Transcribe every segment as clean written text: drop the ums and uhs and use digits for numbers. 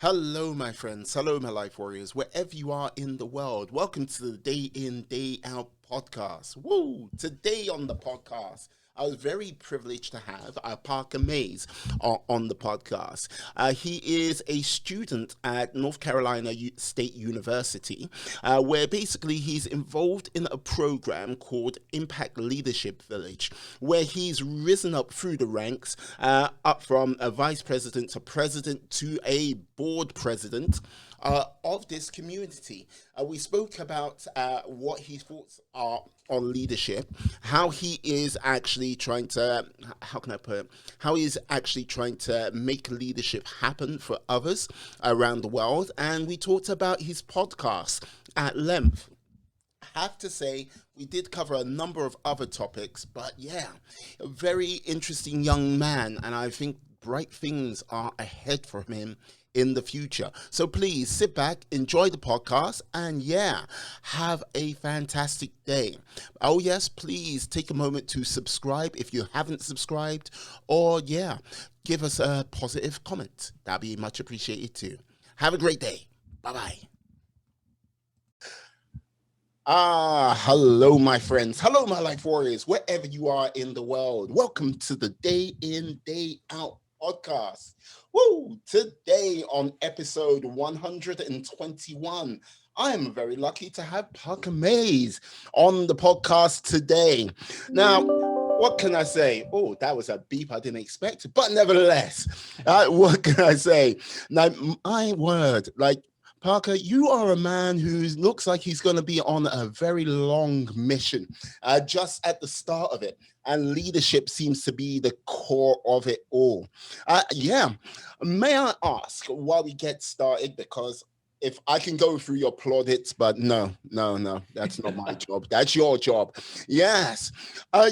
Hello, my friends. Hello, my life warriors, wherever you are in the world. Welcome to the Day In, Day Out podcast. Woo! Today on the podcast, I was very privileged to have Parker Mays on the podcast. He is a student at North Carolina State University, where basically he's involved in a program called Impact Leadership Village, where he's risen up through the ranks, up from a vice president to a board president of this community. We spoke about what his thoughts are on leadership, how he is actually trying to, how can I put it, how he is actually trying to make leadership happen for others around the world. And we talked about his podcast at length. I have to say, we did cover a number of other topics, but yeah, a very interesting young man, and I think bright things are ahead for him in the future. So please sit back, enjoy the podcast, and yeah, have a fantastic day. Oh yes, please take a moment to subscribe if you haven't subscribed, or yeah, give us a positive comment. That'd be much appreciated too. Have a great day. Bye-bye. Hello, my friends. Hello, my life warriors, wherever you are in the world. Welcome to the Day In, Day Out podcast. Woo! Today on episode 121, I am very lucky to have Parker Mays on the podcast today. Now, what can I say? Oh, that was a beep I didn't expect, but nevertheless, what can I say? Now, my word, Parker, you are a man who looks like he's going to be on a very long mission, just at the start of it. And leadership seems to be the core of it all. Yeah, may I ask while we get started, because if I can go through your plaudits, but no, that's not my job. That's your job. Yes.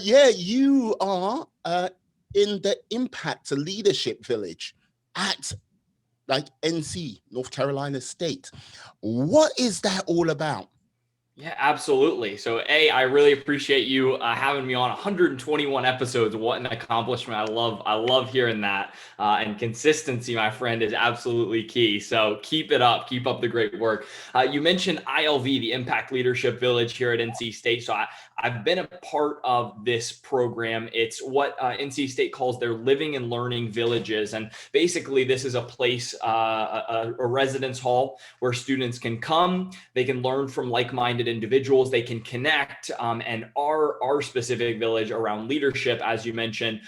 Yeah, you are in the Impact Leadership Village at NC, North Carolina State. What is that all about? Yeah, absolutely. So, I really appreciate you having me on 121 episodes. What an accomplishment! I love hearing that. And consistency, my friend, is absolutely key. So, keep it up. Keep up the great work. You mentioned ILV, the Impact Leadership Village here at NC State. So, I've been a part of this program. It's what NC State calls their living and learning villages. And basically, this is a place, a residence hall where students can come, they can learn from like-minded individuals, they can connect, and our specific village around leadership, as you mentioned,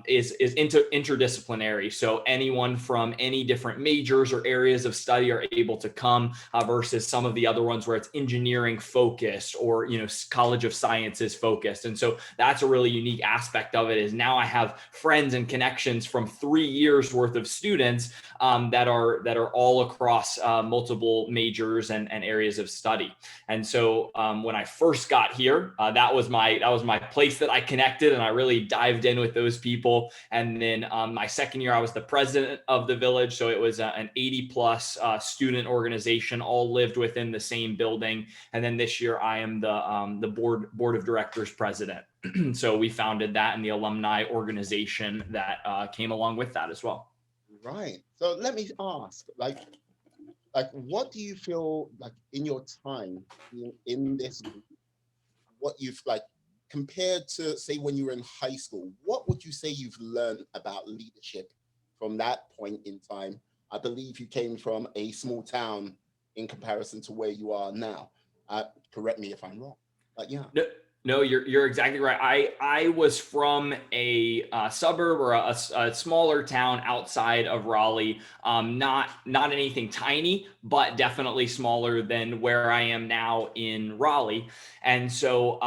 is interdisciplinary. So anyone from any different majors or areas of study are able to come, versus some of the other ones where it's engineering focused or College of Sciences focused. And so that's a really unique aspect of it, is now I have friends and connections from 3 years worth of students that are all across multiple majors and areas of study. And so when I first got here, that was my place that I connected, and I really dived in with those people. And then my second year, I was the president of the village. So it was an 80 plus student organization, all lived within the same building. And then this year, I am the board of directors president. So we founded that, and the alumni organization that came along with that as well. Right. So let me ask, what do you feel like in your time in this, what you've compared to say when you were in high school, what would you say you've learned about leadership from that point in time? I believe you came from a small town in comparison to where you are now. Correct me if I'm wrong, but yeah. No, you're exactly right. I was from a suburb or a smaller town outside of Raleigh. Not anything tiny, but definitely smaller than where I am now in Raleigh. And so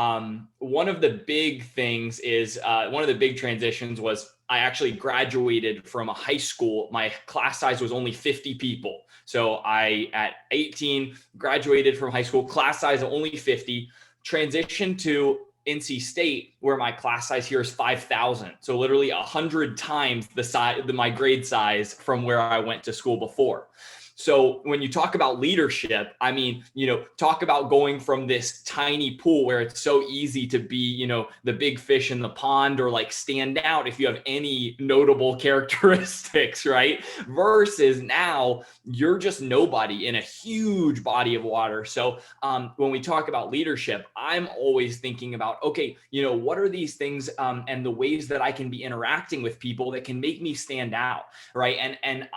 one of the big things is one of the big transitions was I actually graduated from a high school. My class size was only 50 people. So I, at 18, graduated from high school, class size of only 50. Transition to NC State, where my class size here is 5,000. So literally 100 times the size, my grade size from where I went to school before. So when you talk about leadership, I mean, talk about going from this tiny pool where it's so easy to be, the big fish in the pond, or like stand out if you have any notable characteristics, right? Versus now you're just nobody in a huge body of water. So when we talk about leadership, I'm always thinking about, okay, what are these things and the ways that I can be interacting with people that can make me stand out, right? And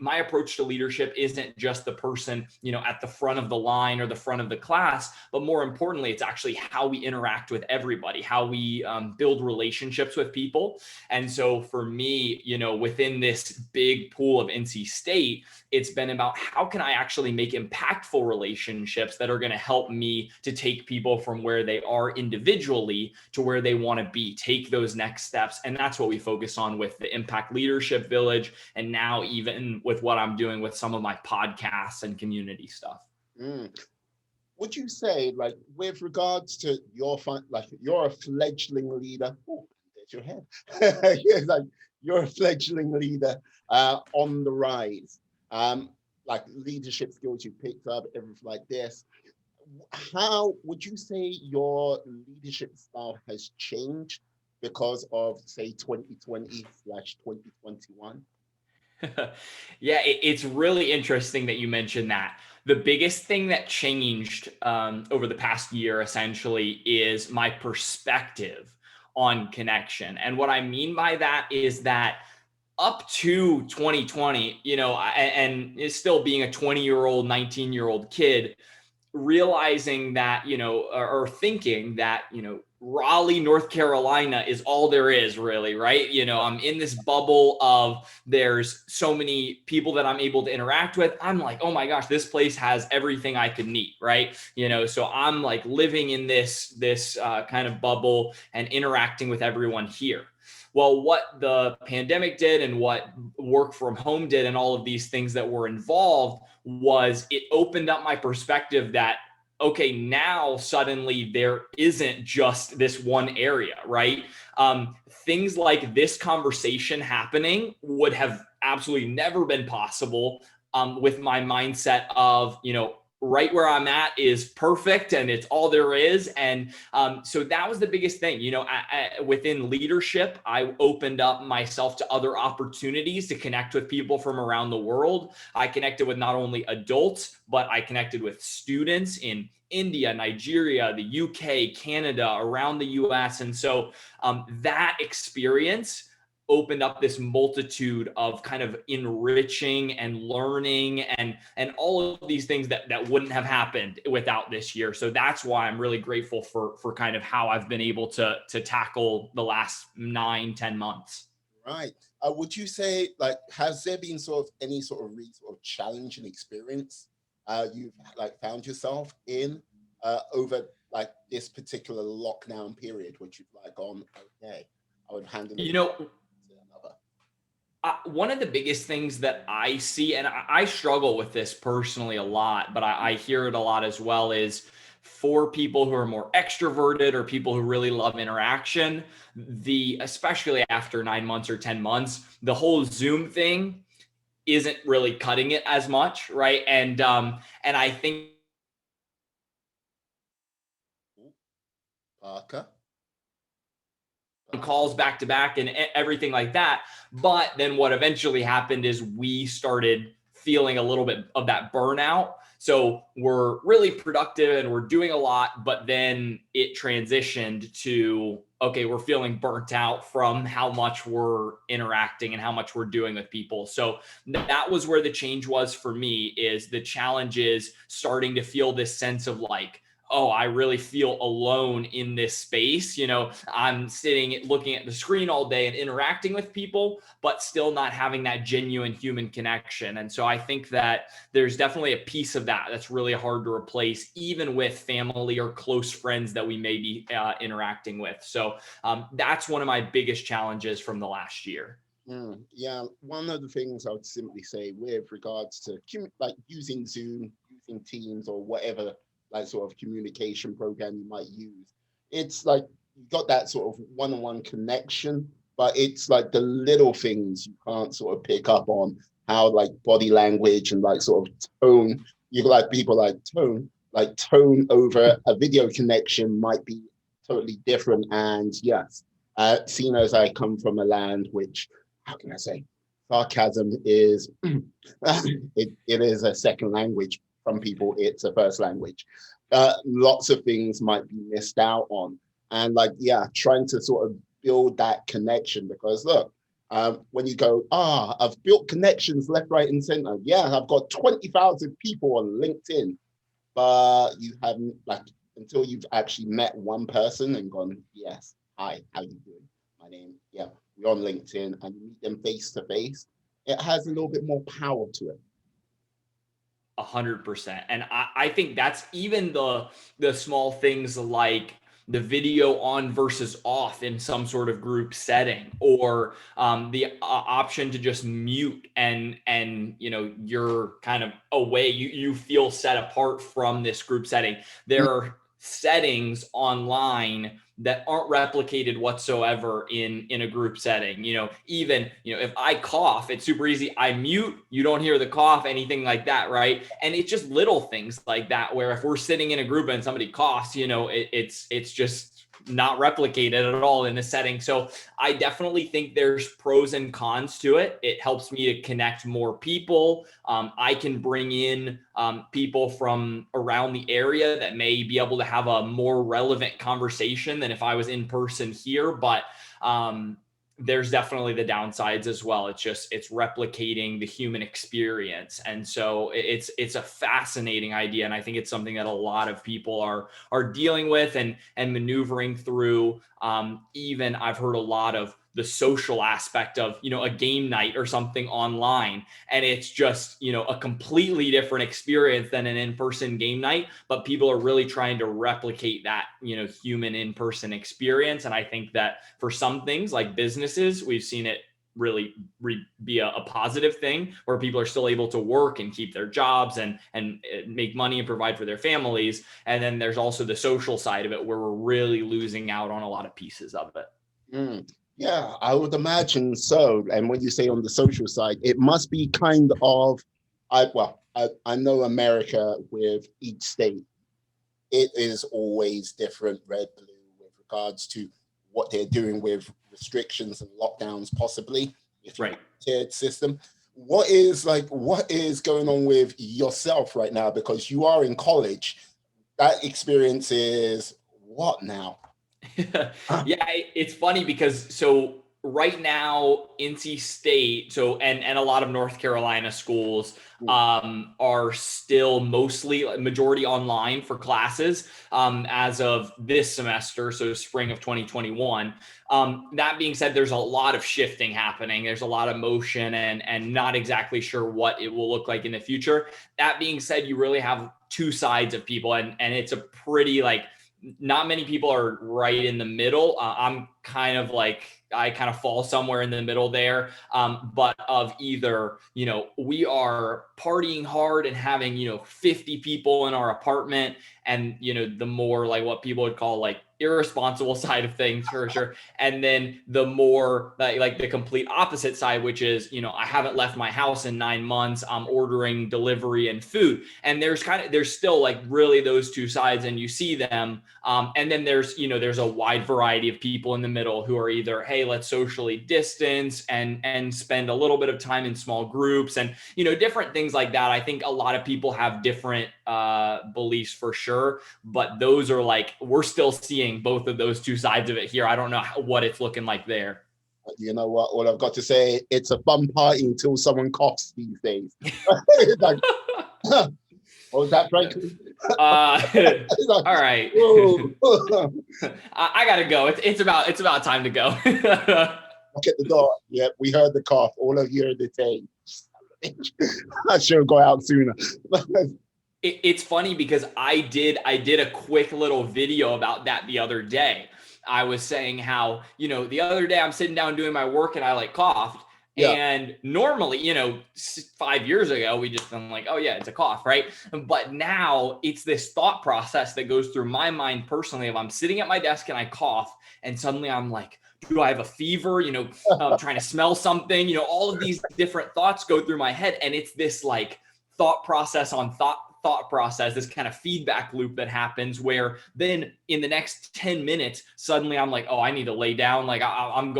my approach to leadership isn't just the person, at the front of the line or the front of the class, but more importantly, it's actually how we interact with everybody, how we build relationships with people. And so for me, within this big pool of NC State, it's been about how can I actually make impactful relationships that are going to help me to take people from where they are individually to where they want to be, take those next steps. And that's what we focus on with the Impact Leadership Village. And now even with what I'm doing with some of my podcasts and community stuff. Would you say, like, with regards to your you're a fledgling leader? Oh, there's your head. Like, you're a fledgling leader on the rise. Like leadership skills you picked up, everything like this. How would you say your leadership style has changed because of, say, 2020/2021? Yeah, it's really interesting that you mentioned that. The biggest thing that changed over the past year essentially is my perspective on connection. And what I mean by that is that up to 2020, and it's still being a 20-year-old, 19-year-old kid, realizing that, or thinking that, Raleigh, North Carolina is all there is really, right? I'm in this bubble of there's so many people that I'm able to interact with. I'm like, oh my gosh, this place has everything I could need, right? So I'm like living in this kind of bubble and interacting with everyone here. Well, what the pandemic did and what work from home did and all of these things that were involved was it opened up my perspective that, okay, now suddenly there isn't just this one area, right? Things like this conversation happening would have absolutely never been possible with my mindset of, right where I'm at is perfect and it's all there is. And so that was the biggest thing, within leadership, I opened up myself to other opportunities to connect with people from around the world. I connected with not only adults, but I connected with students in India, Nigeria, the UK, Canada, around the US. And so that experience opened up this multitude of kind of enriching and learning and all of these things that wouldn't have happened without this year. So that's why I'm really grateful for kind of how I've been able to tackle the last 9-10 months. Right. Would you say, like, has there been sort of any sort of challenging experience you've like found yourself in over like this particular lockdown period, which you've like gone, okay, I would handle it. One of the biggest things that I see, and I struggle with this personally a lot, but I hear it a lot as well, is for people who are more extroverted or people who really love interaction, especially after 9 months or 10 months, the whole Zoom thing isn't really cutting it as much, right? And I think Parker. Calls back to back and everything like that. But then what eventually happened is we started feeling a little bit of that burnout. So we're really productive and we're doing a lot, but then it transitioned to, okay, we're feeling burnt out from how much we're interacting and how much we're doing with people. So that was where the change was for me. Is the challenge is starting to feel this sense of like, oh, I really feel alone in this space. I'm sitting looking at the screen all day and interacting with people, but still not having that genuine human connection. And so I think that there's definitely a piece of that that's really hard to replace, even with family or close friends that we may be interacting with. So that's one of my biggest challenges from the last year. Yeah, one of the things I would simply say with regards to like using Zoom, using Teams or whatever like sort of communication program you might use, it's like you got that sort of one-on-one connection, but it's like the little things you can't sort of pick up on how like body language and like sort of tone, you like people like tone over a video connection might be totally different. And yes, seeing as I come from a land which, how can I say, sarcasm is it is a second language. From people, it's a first language. Lots of things might be missed out on, and like yeah, trying to sort of build that connection because look, when you go, I've built connections left, right, and center. Yeah, I've got 20,000 people on LinkedIn, but you haven't like until you've actually met one person and gone, yes, hi, how you doing? My name, yeah, we're on LinkedIn, and you meet them face to face. It has a little bit more power to it. 100%. And I think that's even the small things like the video on versus off in some sort of group setting, or the option to just mute and you're kind of away. You feel set apart from this group setting. There are settings online that aren't replicated whatsoever in a group setting. Even if I cough, it's super easy. I mute, you don't hear the cough, anything like that, right? And it's just little things like that where if we're sitting in a group and somebody coughs, it's just not replicated at all in the setting. So I definitely think there's pros and cons to it. It helps me to connect more people. I can bring in people from around the area that may be able to have a more relevant conversation than if I was in person here. But there's definitely the downsides as well. It's replicating the human experience. And so it's a fascinating idea. And I think it's something that a lot of people are dealing with and maneuvering through. Even I've heard a lot of the social aspect of, a game night or something online. And it's just, a completely different experience than an in-person game night, but people are really trying to replicate that, human in-person experience. And I think that for some things like businesses, we've seen it really be a positive thing where people are still able to work and keep their jobs and make money and provide for their families. And then there's also the social side of it where we're really losing out on a lot of pieces of it. Yeah, I would imagine so. And when you say on the social side, it must be kind of, I know America with each state, it is always different, red, blue, with regards to what they're doing with restrictions and lockdowns, possibly, if you tiered system. What is going on with yourself right now? Because you are in college. That experience is what now? Yeah, it's funny because so right now NC State, and a lot of North Carolina schools are still mostly majority online for classes as of this semester, so spring of 2021. That being said, there's a lot of shifting happening. There's a lot of motion and not exactly sure what it will look like in the future. That being said, you really have two sides of people, and it's a pretty not many people are right in the middle. I'm kind of I kind of fall somewhere in the middle there. But of either, we are partying hard and having, 50 people in our apartment and, the more what people would call irresponsible side of things for sure. And then the more the complete opposite side, which is, I haven't left my house in 9 months. I'm ordering delivery and food. And there's still really those two sides and you see them. And then there's a wide variety of people in the middle who are either, hey, let's socially distance and spend a little bit of time in small groups and, different things like that. I think a lot of people have different beliefs for sure, but those are we're still seeing both of those two sides of it here. I don't know what it's looking like there. You know what? All I've got to say, it's a fun party until someone coughs these days. What was that, Franklin? All right. I gotta go. It's about time to go. Look at the door. Yeah, we heard the cough. All of you are detained. I should go out sooner. It's funny because I did a quick little video about that the other day. I was saying how, the other day I'm sitting down doing my work and I coughed. Yeah. And normally, 5 years ago, we just been oh yeah, it's a cough, right? But now it's this thought process that goes through my mind personally. If I'm sitting at my desk and I cough and suddenly I'm do I have a fever? Trying to smell something, all of these different thoughts go through my head. And it's this like thought process on thought process, this kind of feedback loop that happens where then in the next 10 minutes, suddenly I'm like, oh, I need to lay down. Like I'm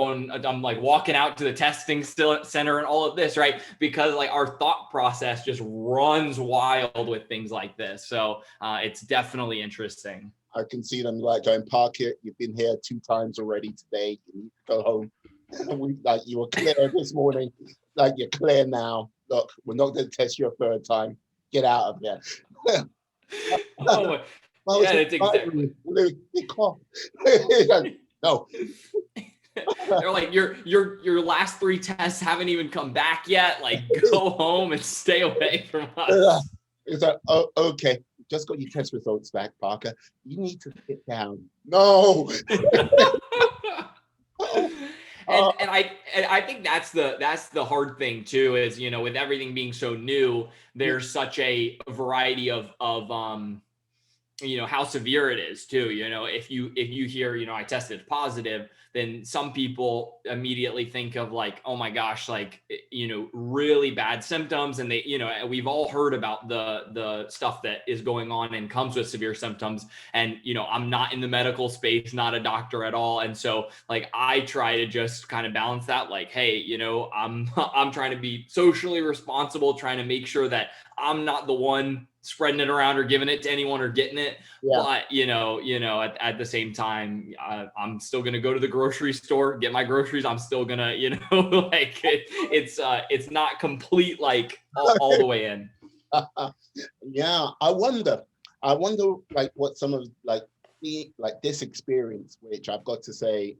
like walking out to the testing center and all of this, right? Because like our thought process just runs wild with things like this. So it's definitely interesting. I can see them like going, park it. You've been here 2 times already today. You need to go home. You were clear this morning. Like you're clear now. Look, we're not going to test you a 3rd time. Get out of here. Oh, yeah, it's exactly. No. They're like, your last 3 tests haven't even come back yet. Like, go home and stay away from us. It's like, oh, okay. Just got your test results back, Parker. You need to sit down. No. And I think that's the hard thing too, is with everything being so new, there's such a variety of how severe it is too. If you hear, I tested positive, then some people immediately think of like, oh my gosh, like, really bad symptoms. And they, we've all heard about the stuff that is going on and comes with severe symptoms. And, I'm not in the medical space, not a doctor at all. And so like, I try to just kind of balance that, like, hey, I'm trying to be socially responsible, trying to make sure that I'm not the one spreading it around or giving it to anyone or getting it. Yeah. But, at the same time, I'm still going to go to the grocery store, get my groceries. I'm still going to, like it's not complete, like all the way in. Yeah. I wonder like what some of like this experience, which I've got to say,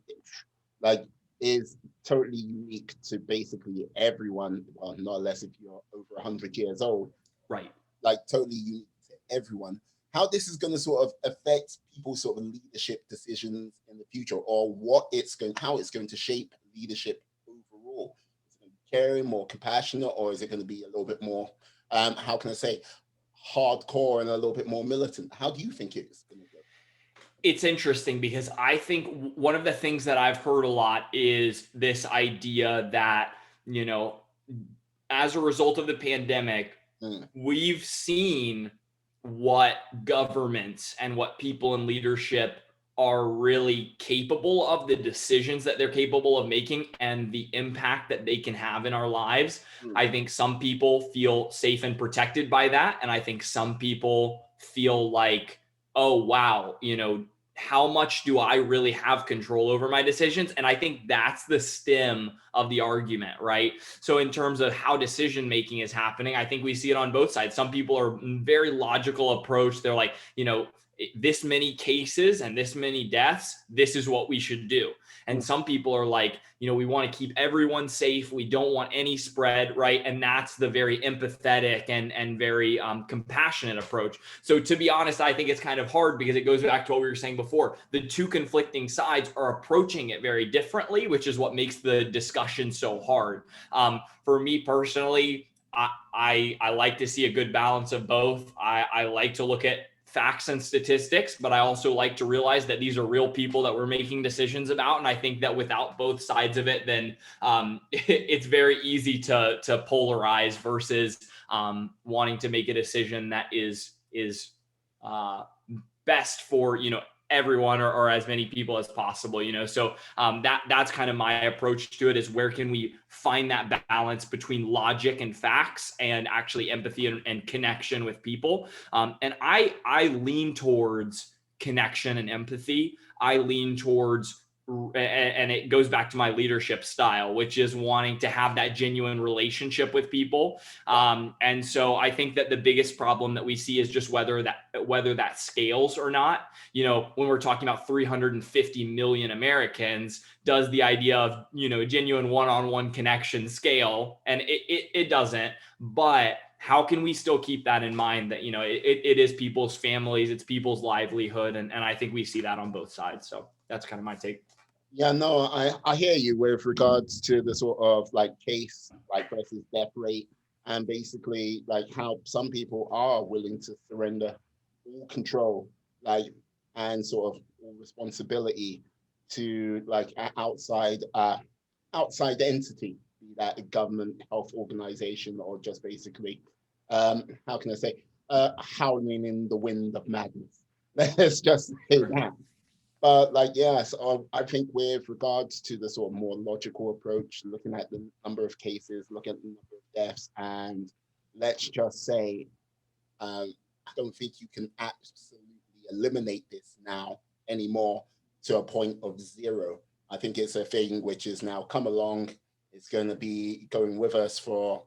like is totally unique to basically everyone. Well, not unless if you're over 100 years old. Right. Like totally unique to everyone. How this is going to sort of affect people's sort of leadership decisions in the future, or how it's going to shape leadership overall. Is it going to be caring, more compassionate, or is it going to be a little bit more, how can I say, hardcore and a little bit more militant? How do you think it's going to go? It's interesting because I think one of the things that I've heard a lot is this idea that, as a result of the pandemic, we've seen what governments and what people in leadership are really capable of, the decisions that they're capable of making and the impact that they can have in our lives. I think some people feel safe and protected by that. And I think some people feel like, oh, wow, how much do I really have control over my decisions? And I think that's the stem of the argument, right? So in terms of how decision making is happening, I think we see it on both sides. Some people are very logical approach. They're like, this many cases and this many deaths, this is what we should do. And some people are like, we want to keep everyone safe. We don't want any spread, right? And that's the very empathetic and very compassionate approach. So to be honest, I think it's kind of hard because it goes back to what we were saying before. The two conflicting sides are approaching it very differently, which is what makes the discussion so hard. For me personally, I like to see a good balance of both. I like to look at facts and statistics, but I also like to realize that these are real people that we're making decisions about. And I think that without both sides of it, then it's very easy to polarize versus wanting to make a decision that is best for, everyone or as many people as possible, so that's kind of my approach to it, is where can we find that balance between logic and facts and actually empathy and connection with people. And I lean towards connection and empathy. I lean towards, and it goes back to my leadership style, which is wanting to have that genuine relationship with people. And so I think that the biggest problem that we see is just whether that scales or not. When we're talking about 350 million Americans, does the idea of, genuine one-on-one connection scale? And it doesn't, but how can we still keep that in mind that, it is people's families, it's people's livelihood. And I think we see that on both sides. So that's kind of my take. Yeah, no, I hear you with regards to the sort of like case like versus death rate, and basically like how some people are willing to surrender all control, like, and sort of all responsibility to like an outside entity, be that a government health organization or just basically, how can I say, howling in the wind of madness. Let's just say Sure. that. But like, yes, I think with regards to the sort of more logical approach, looking at the number of cases, looking at the number of deaths, and let's just say, I don't think you can absolutely eliminate this now anymore to a point of zero. I think it's a thing which is now come along. It's going to be going with us for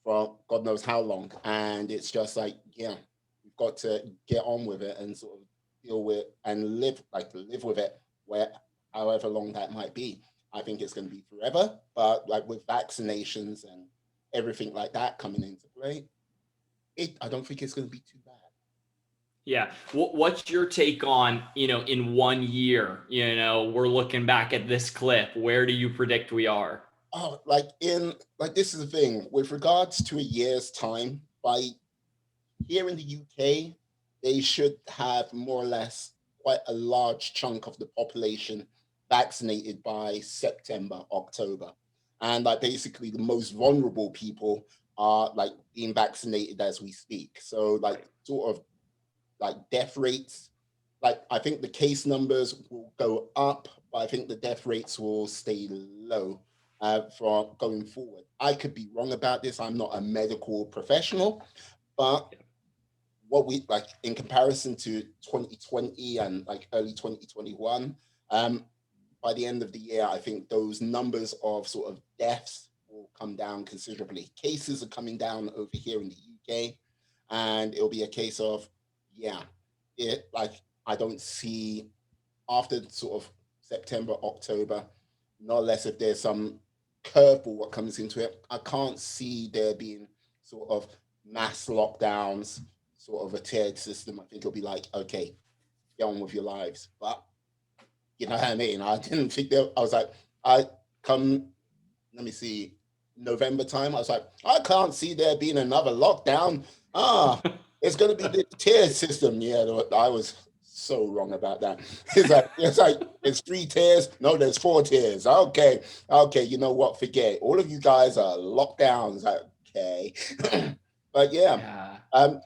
God knows how long, and it's just like, yeah, we've got to get on with it and sort of deal with and live with it, where however long that might be. I think it's going to be forever, but like with vaccinations and everything like that coming into play, I don't think it's going to be too bad. Yeah. What's your take on, in 1 year, we're looking back at this clip. Where do you predict we are? Oh, like this is the thing with regards to a year's time. By here in the UK, they should have more or less quite a large chunk of the population vaccinated by September, October. And like basically the most vulnerable people are like being vaccinated as we speak. So like sort of like death rates, like I think the case numbers will go up, but I think the death rates will stay low for going forward. I could be wrong about this. I'm not a medical professional, but what we like in comparison to 2020 and like early 2021, by the end of the year, I think those numbers of sort of deaths will come down considerably. Cases are coming down over here in the UK, and it'll be a case of, yeah, it like I don't see after sort of September, October, not less if there's some curveball what comes into it. I can't see there being sort of mass lockdowns, sort of a tiered system. I think it'll be like, okay, get on with your lives. But you know what I mean? I didn't think that I was like, I come, let me see, November time, I was like, I can't see there being another lockdown. It's gonna be the tier system. Yeah, I was so wrong about that. It's 3 tiers. No, there's 4 tiers. Okay, you know what? Forget it. All of you guys are locked down. It's like, okay. But yeah. Yeah.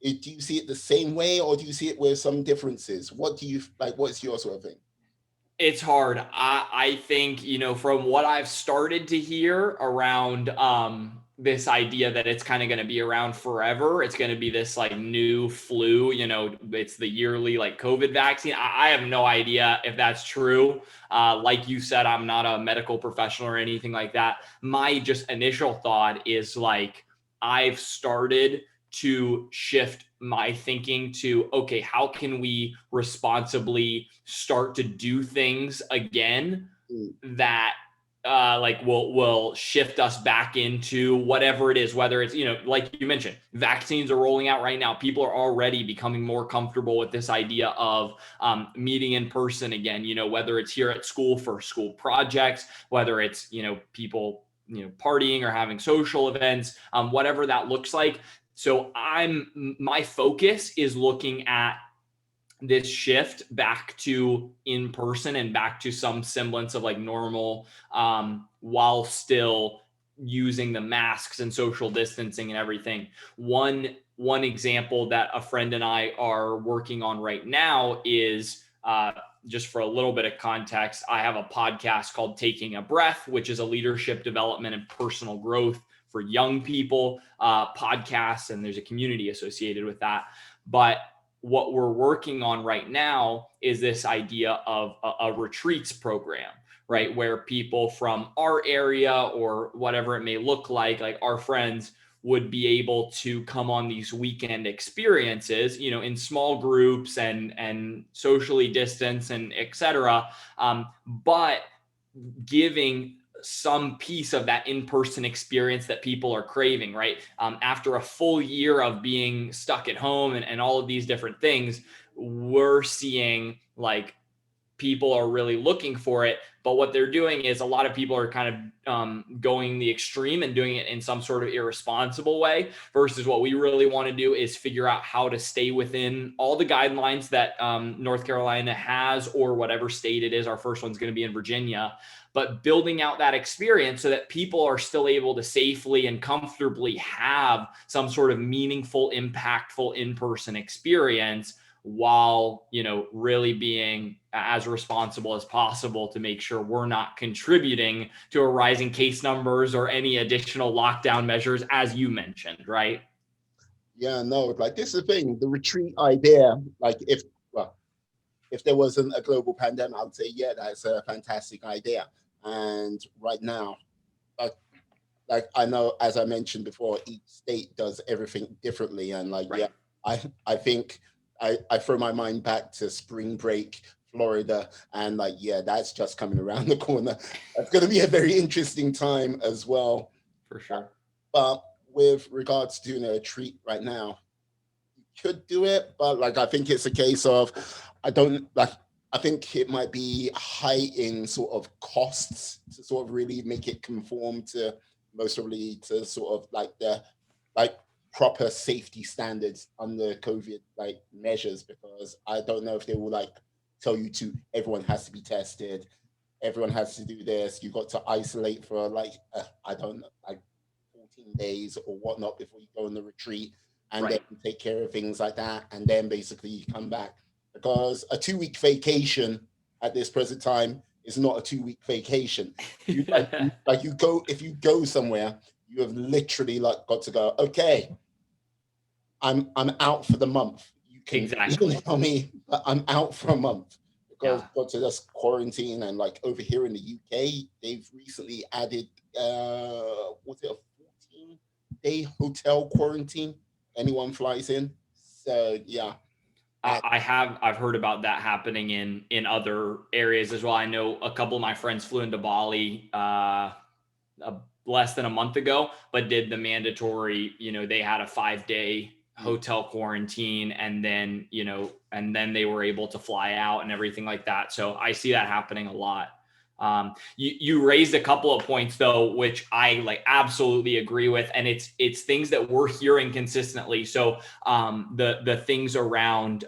Do you see it the same way, or do you see it with some differences? What do you like? What's your sort of thing? It's hard. I think, from what I've started to hear around this idea that it's kind of going to be around forever. It's going to be this like new flu, it's the yearly like COVID vaccine. I have no idea if that's true. Like you said, I'm not a medical professional or anything like that. My just initial thought is like, I've started to shift my thinking to, okay, how can we responsibly start to do things again that like will shift us back into whatever it is, whether it's, like you mentioned, vaccines are rolling out right now. People are already becoming more comfortable with this idea of meeting in person again, whether it's here at school for school projects, whether it's, people, partying or having social events, whatever that looks like. So my focus is looking at this shift back to in person and back to some semblance of like normal, while still using the masks and social distancing and everything. One example that a friend and I are working on right now is, just for a little bit of context, I have a podcast called Taking a Breath, which is a leadership development and personal growth for young people podcasts, and there's a community associated with that. But what we're working on right now is this idea of a retreats program, right? Where people from our area or whatever it may look like our friends would be able to come on these weekend experiences, in small groups and socially distanced and et cetera. But giving some piece of that in-person experience that people are craving, right? After a full year of being stuck at home and all of these different things, we're seeing like people are really looking for it, But what they're doing is a lot of people are kind of going the extreme and doing it in some sort of irresponsible way, versus what we really want to do is figure out how to stay within all the guidelines that North Carolina has, or whatever state it is. Our first one's going to be in Virginia, but building out that experience so that people are still able to safely and comfortably have some sort of meaningful, impactful in-person experience, while, really being as responsible as possible to make sure we're not contributing to a rising case numbers or any additional lockdown measures, as you mentioned, right? Yeah, no, like this is the thing, the retreat idea, like if there wasn't a global pandemic, I would say, yeah, that's a fantastic idea. And right now, like I know, as I mentioned before, each state does everything differently. And like, Right. yeah, I think I throw my mind back to spring break, Florida, and like, yeah, that's just coming around the corner. That's going to be a very interesting time as well. For sure. But with regards to a treat right now, you could do it, but like I think it's a case of I think it might be high in sort of costs to sort of really make it conform to most probably to sort of like the like proper safety standards under COVID like measures, because I don't know if they will like tell you to everyone has to be tested, everyone has to do this, you got to isolate for like I don't know, like 14 days or whatnot before you go on the retreat, and Right. then take care of things like that, and then basically you come back, because a 2 week vacation at this present time is not a 2 week vacation. Like you go, if you go somewhere, you have literally like got to go, okay, I'm out for the month. You can Exactly. email me, but I'm out for a month, because Yeah. got to just quarantine. And like over here in the UK, they've recently added was it a 14-day hotel quarantine? Anyone flies in. So yeah. I've heard about that happening in other areas as well. I know a couple of my friends flew into Bali less than a month ago, but did the mandatory, they had a 5-day hotel quarantine, and then, and then they were able to fly out and everything like that. So I see that happening a lot. You raised a couple of points though, which I like absolutely agree with, and it's things that we're hearing consistently. So the things around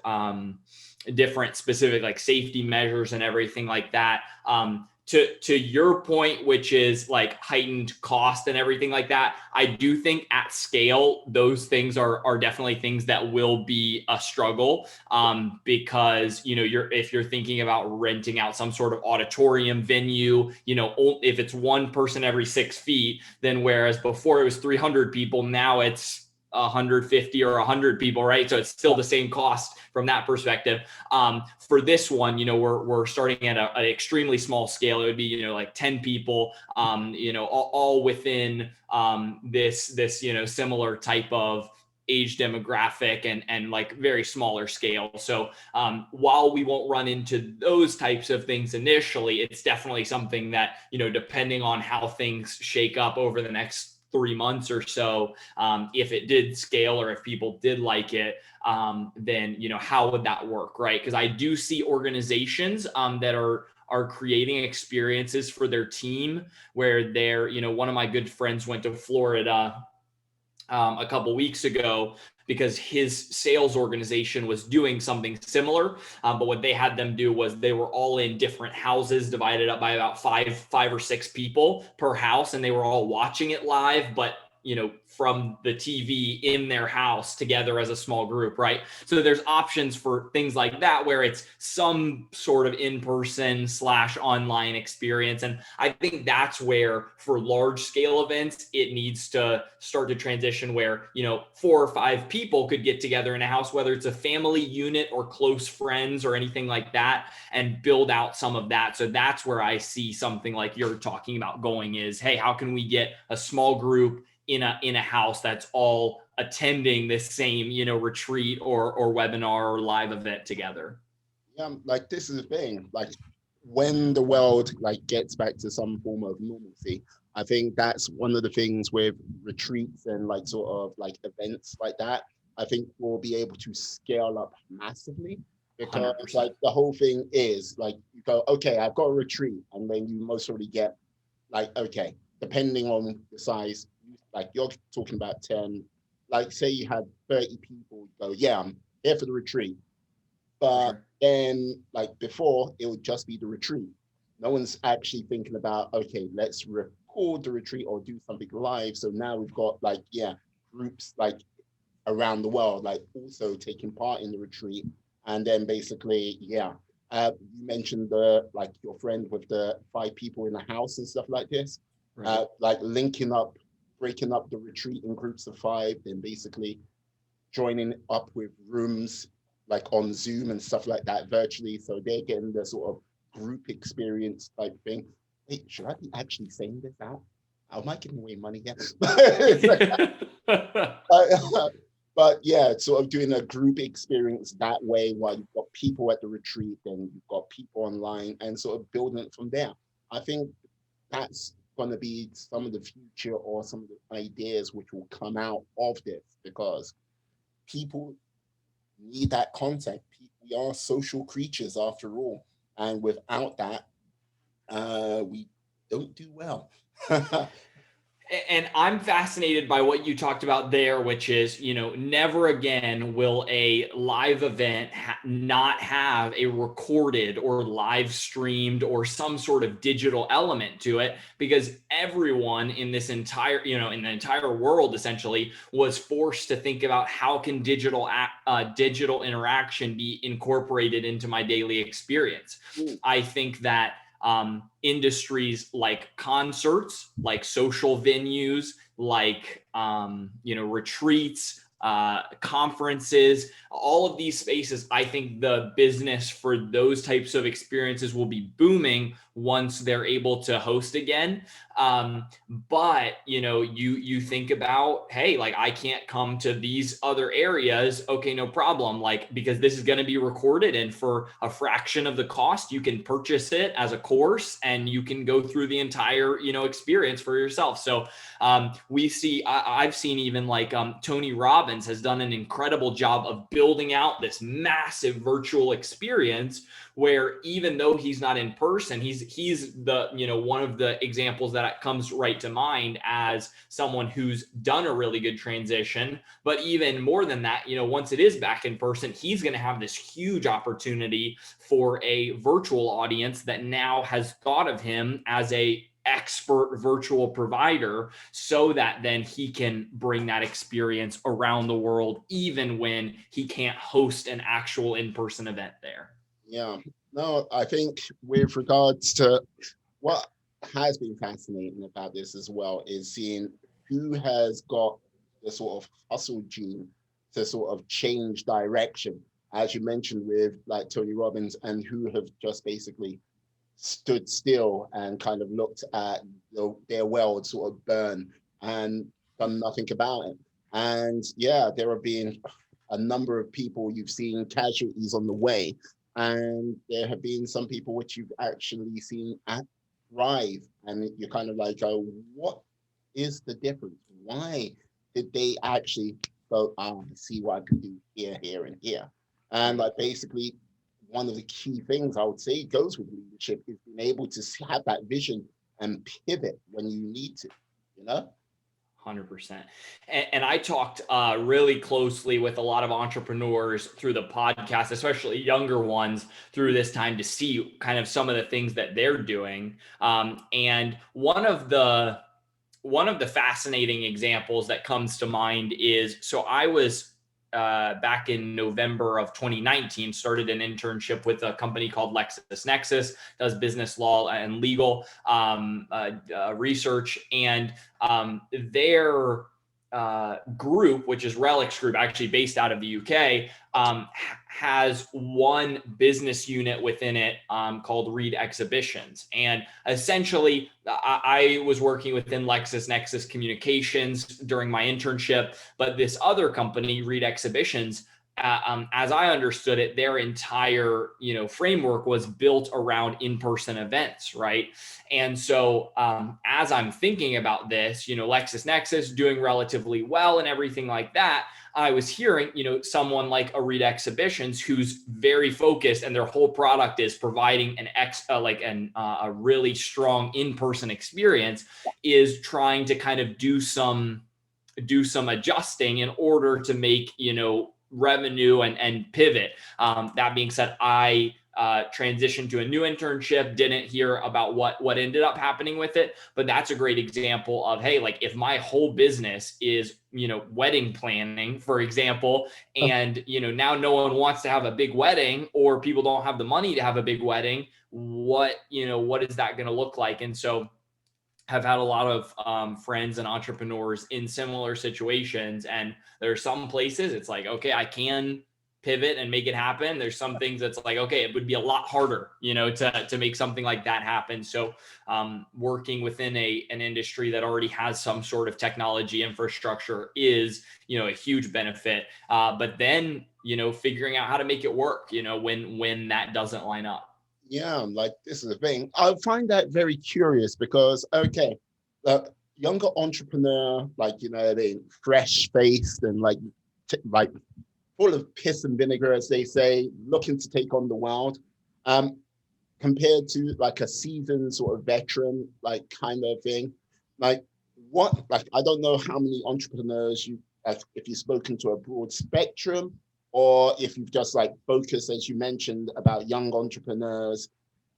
different specific like safety measures and everything like that. To your point, which is like heightened cost and everything like that, I do think at scale, those things are definitely things that will be a struggle, because, if you're thinking about renting out some sort of auditorium venue, if it's one person every 6 feet, then whereas before it was 300 people, now it's 150 or 100 people, right? So it's still the same cost from that perspective. For this one, we're starting at an extremely small scale. It would be, like 10 people, all within this similar type of age demographic and like very smaller scale. So while we won't run into those types of things initially, it's definitely something that, depending on how things shake up over the next 3 months or so, if it did scale or if people did like it, then, how would that work, right? Because I do see organizations that are creating experiences for their team where they're, one of my good friends went to Florida a couple weeks ago because his sales organization was doing something similar. But what they had them do was they were all in different houses divided up by about five or six people per house. And they were all watching it live, but from the TV in their house together as a small group, right? So there's options for things like that where it's some sort of in-person / online experience. And I think that's where for large scale events, it needs to start to transition where, 4 or 5 people could get together in a house, whether it's a family unit or close friends or anything like that, and build out some of that. So that's where I see something like you're talking about going is, hey, how can we get a small group in a house that's all attending this same, retreat or webinar or live event together? Yeah, like this is the thing. Like when the world like gets back to some form of normalcy, I think that's one of the things with retreats and like sort of like events like that. I think we'll be able to scale up massively, because 100%. like the whole thing is like you go, okay, I've got a retreat, and then you most probably get like, okay, depending on the size, like you're talking about 10, like say you had 30 people, you go, yeah, I'm here for the retreat. For But sure. then like before, it would just be the retreat. No one's actually thinking about, okay, let's record the retreat or do something live. So now we've got like, yeah, groups like around the world, like also taking part in the retreat. And then basically, yeah, you mentioned the like your friend with the 5 people in the house and stuff like this, Right. like linking up, breaking up the retreat in groups of 5, then basically joining up with rooms like on Zoom and stuff like that virtually. So they're getting the sort of group experience type thing. Wait, should I be actually saying this out? Am I giving away money here? But yeah, sort of doing a group experience that way while you've got people at the retreat, then you've got people online and sort of building it from there. I think that's going to be some of the future or some of the ideas which will come out of this because people need that content. We are social creatures after all. And without that, we don't do well. And I'm fascinated by what you talked about there, which is, never again will a live event not have a recorded or live streamed or some sort of digital element to it, because everyone in this entire, in the entire world essentially was forced to think about how can digital interaction be incorporated into my daily experience. I think that industries like concerts, like social venues, like retreats, conferences, all of these spaces, I think the business for those types of experiences will be booming once they're able to host again. But you think about, hey, like I can't come to these other areas. Okay, no problem. Like, because this is going to be recorded, and for a fraction of the cost, you can purchase it as a course and you can go through the entire, experience for yourself. So I've seen even like Tony Robbins has done an incredible job of building out this massive virtual experience where even though he's not in person, he's the, one of the examples that comes right to mind as someone who's done a really good transition. But even more than that, once it is back in person, he's going to have this huge opportunity for a virtual audience that now has thought of him as a expert virtual provider, so that then he can bring that experience around the world, even when he can't host an actual in-person event there. Yeah, no, I think with regards to what has been fascinating about this as well is seeing who has got the sort of hustle gene to sort of change direction, as you mentioned with like Tony Robbins, and who have just basically stood still and kind of looked at their world sort of burn and done nothing about it. And yeah, there have been a number of people you've seen casualties on the way, and there have been some people which you've actually seen thrive, and you're kind of like, oh, what is the difference? Why did they actually go, oh, I see what I can do here, here, and here? And like basically one of the key things I would say goes with leadership is being able to have that vision and pivot when you need to, you know? 100%. And I talked really closely with a lot of entrepreneurs through the podcast, especially younger ones, through this time to see kind of some of the things that they're doing. And one of the fascinating examples that comes to mind is, so I was back in November of 2019, started an internship with a company called LexisNexis, does business law and legal research. And their group, which is Relics Group, actually based out of the UK, has one business unit within it called Reed Exhibitions. And essentially, I was working within LexisNexis Communications during my internship, but this other company, Reed Exhibitions, as I understood it, their entire, framework was built around in-person events, right? And so as I'm thinking about this, LexisNexis doing relatively well and everything like that, I was hearing, someone like Arita Exhibitions, who's very focused, and their whole product is providing a really strong in-person experience, is trying to kind of do some adjusting in order to make, revenue and pivot. That being said, I transitioned to a new internship, didn't hear about what ended up happening with it, but that's a great example of, hey, like if my whole business is, wedding planning, for example, and, now no one wants to have a big wedding, or people don't have the money to have a big wedding, what is that going to look like? And so have had a lot of friends and entrepreneurs in similar situations. And there are some places it's like, okay, I can pivot and make it happen. There's some things that's like, okay, it would be a lot harder, to make something like that happen. So working within an industry that already has some sort of technology infrastructure is, a huge benefit. But then, figuring out how to make it work, when that doesn't line up. Yeah, like this is the thing. I find that very curious because, okay, the younger entrepreneur, like, they fresh faced and like full of piss and vinegar, as they say, looking to take on the world, compared to like a seasoned sort of veteran, like kind of thing. Like I don't know how many entrepreneurs if you've spoken to a broad spectrum, or if you've just like focused, as you mentioned, about young entrepreneurs,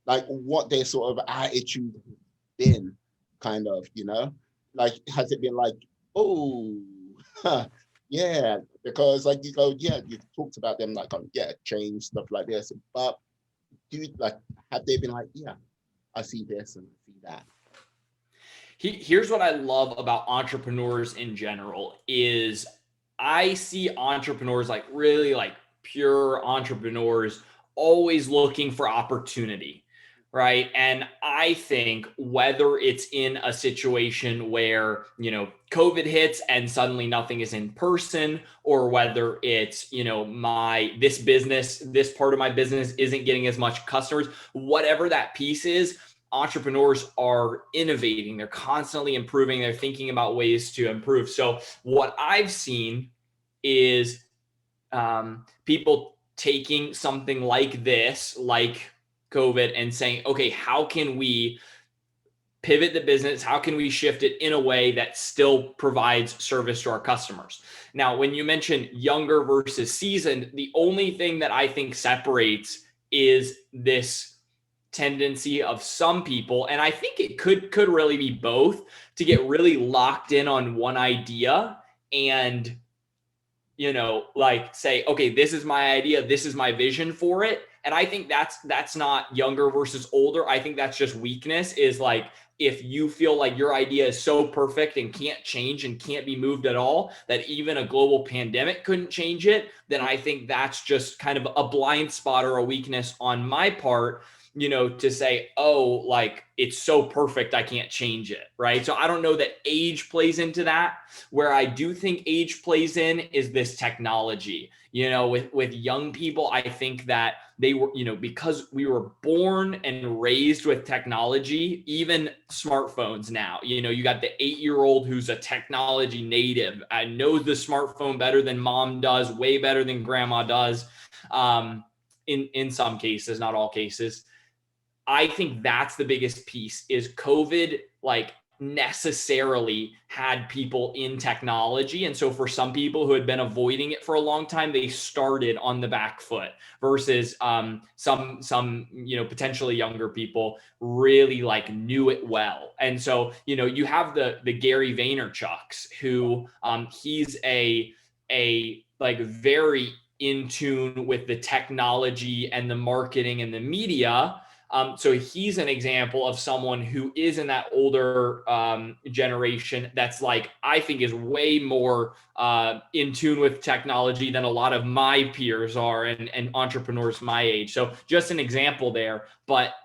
like what their sort of attitude been, kind of, like, has it been like, oh, yeah, because like you go, yeah, you talked about them like, change, stuff like this, but have they been like, yeah, I see this and I see that? Here's what I love about entrepreneurs in general is I see entrepreneurs, like really like pure entrepreneurs, always looking for opportunity, right? And I think whether it's in a situation where, COVID hits and suddenly nothing is in person, or whether it's, this part of my business isn't getting as much customers, whatever that piece is, entrepreneurs are innovating. They're constantly improving. They're thinking about ways to improve. So what I've seen is people taking something like this, like COVID, and saying, okay, how can we pivot the business? How can we shift it in a way that still provides service to our customers? Now, when you mention younger versus seasoned, the only thing that I think separates is this tendency of some people, and I think it could really be both, to get really locked in on one idea and like say, okay, this is my idea, this is my vision for it. And I think that's not younger versus older. I think that's just weakness, is like, if you feel like your idea is so perfect and can't change and can't be moved at all, that even a global pandemic couldn't change it, then I think that's just kind of a blind spot or a weakness on my part, to say, oh, like it's so perfect, I can't change it, right? So I don't know that age plays into that. Where I do think age plays in is this technology. With young people, I think that they were, because we were born and raised with technology, even smartphones now, you got the 8-year-old who's a technology native and knows the smartphone better than mom does, way better than grandma does, in some cases, not all cases. I think that's the biggest piece, is COVID like necessarily had people in technology. And so for some people who had been avoiding it for a long time, they started on the back foot, versus some potentially younger people really like knew it well. And so, you have the Gary Vaynerchuks, who he's a like very in tune with the technology and the marketing and the media. So he's an example of someone who is in that older generation that's like, I think is way more in tune with technology than a lot of my peers are, and entrepreneurs my age. So just an example there, but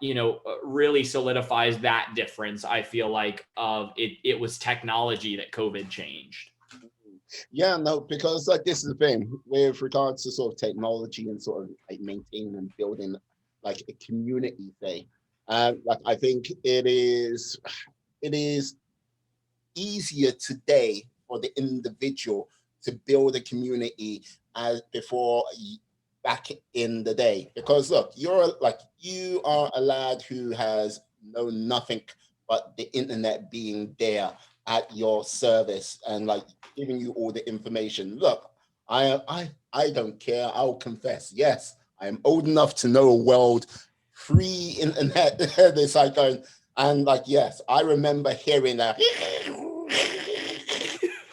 really solidifies that difference. I feel like of it was technology that COVID changed. Yeah, no, because like this is the thing with regards to sort of technology and sort of like maintaining and building like a community thing. Like I think it is easier today for the individual to build a community as before back in the day. Because look, you are a lad who has known nothing but the internet being there at your service and like giving you all the information. Look, I don't care. I'll confess. Yes, I am old enough to know a world pre-internet. It's like going, and like, yes, I remember hearing that.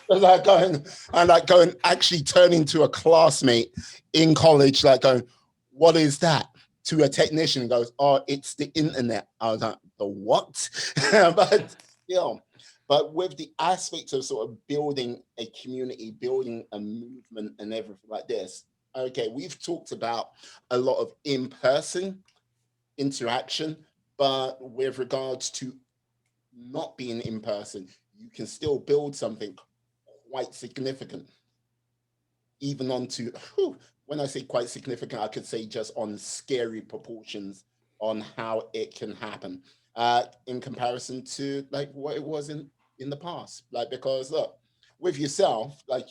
Like going, actually turning to a classmate in college, like going, what is that? To a technician, goes, oh, it's the internet. I was like, the what? But still, but with the aspect of sort of building a community, building a movement and everything like this, okay, we've talked about a lot of in-person interaction, but with regards to not being in person, you can still build something quite significant, even onto, when I say quite significant, I could say just on scary proportions on how it can happen in comparison to like what it was in the past. Like, because look, with yourself, like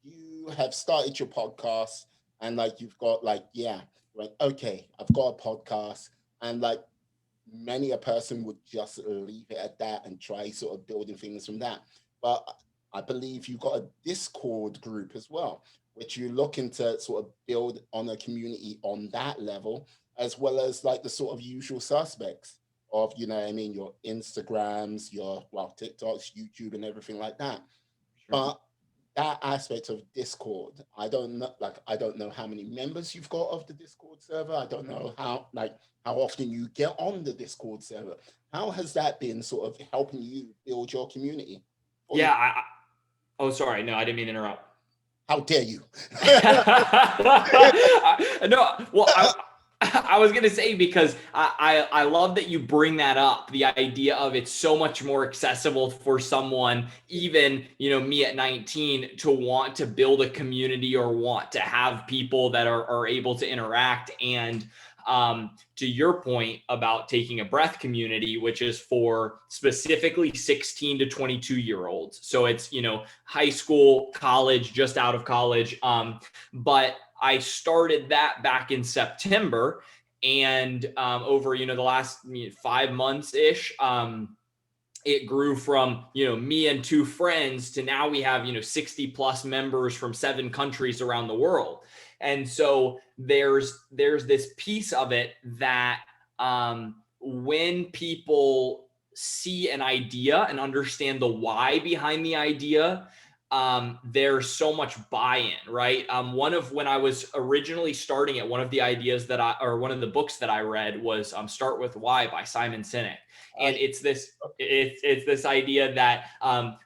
you have started your podcast and like you've got like, yeah, like, okay, I've got a podcast and like many a person would just leave it at that and try sort of building things from that. But I believe you've got a Discord group as well, which you're looking to sort of build on a community on that level, as well as like the sort of usual suspects of, you know what I mean, your Instagrams, your, well, TikToks, YouTube, and everything like that. Sure. But that aspect of Discord, I don't know how many members you've got of the Discord server. I don't know how often you get on the Discord server. How has that been sort of helping you build your community? Yeah. Oh, sorry. No, I didn't mean to interrupt. How dare you? No, well, I was gonna say, because I love that you bring that up. The idea of it's so much more accessible for someone, even me at 19, to want to build a community or want to have people that are able to interact. And to your point about taking a breath community, which is for specifically 16 to 22-year-olds. So it's, high school, college, just out of college. But I started that back in September, and over, the last 5 months ish, it grew from, me and two friends to now we have, 60 plus members from 7 countries around the world. And so there's this piece of it that when people see an idea and understand the why behind the idea, there's so much buy-in, right? When I was originally starting it, one of the ideas one of the books that I read was Start With Why by Simon Sinek. And it's this idea that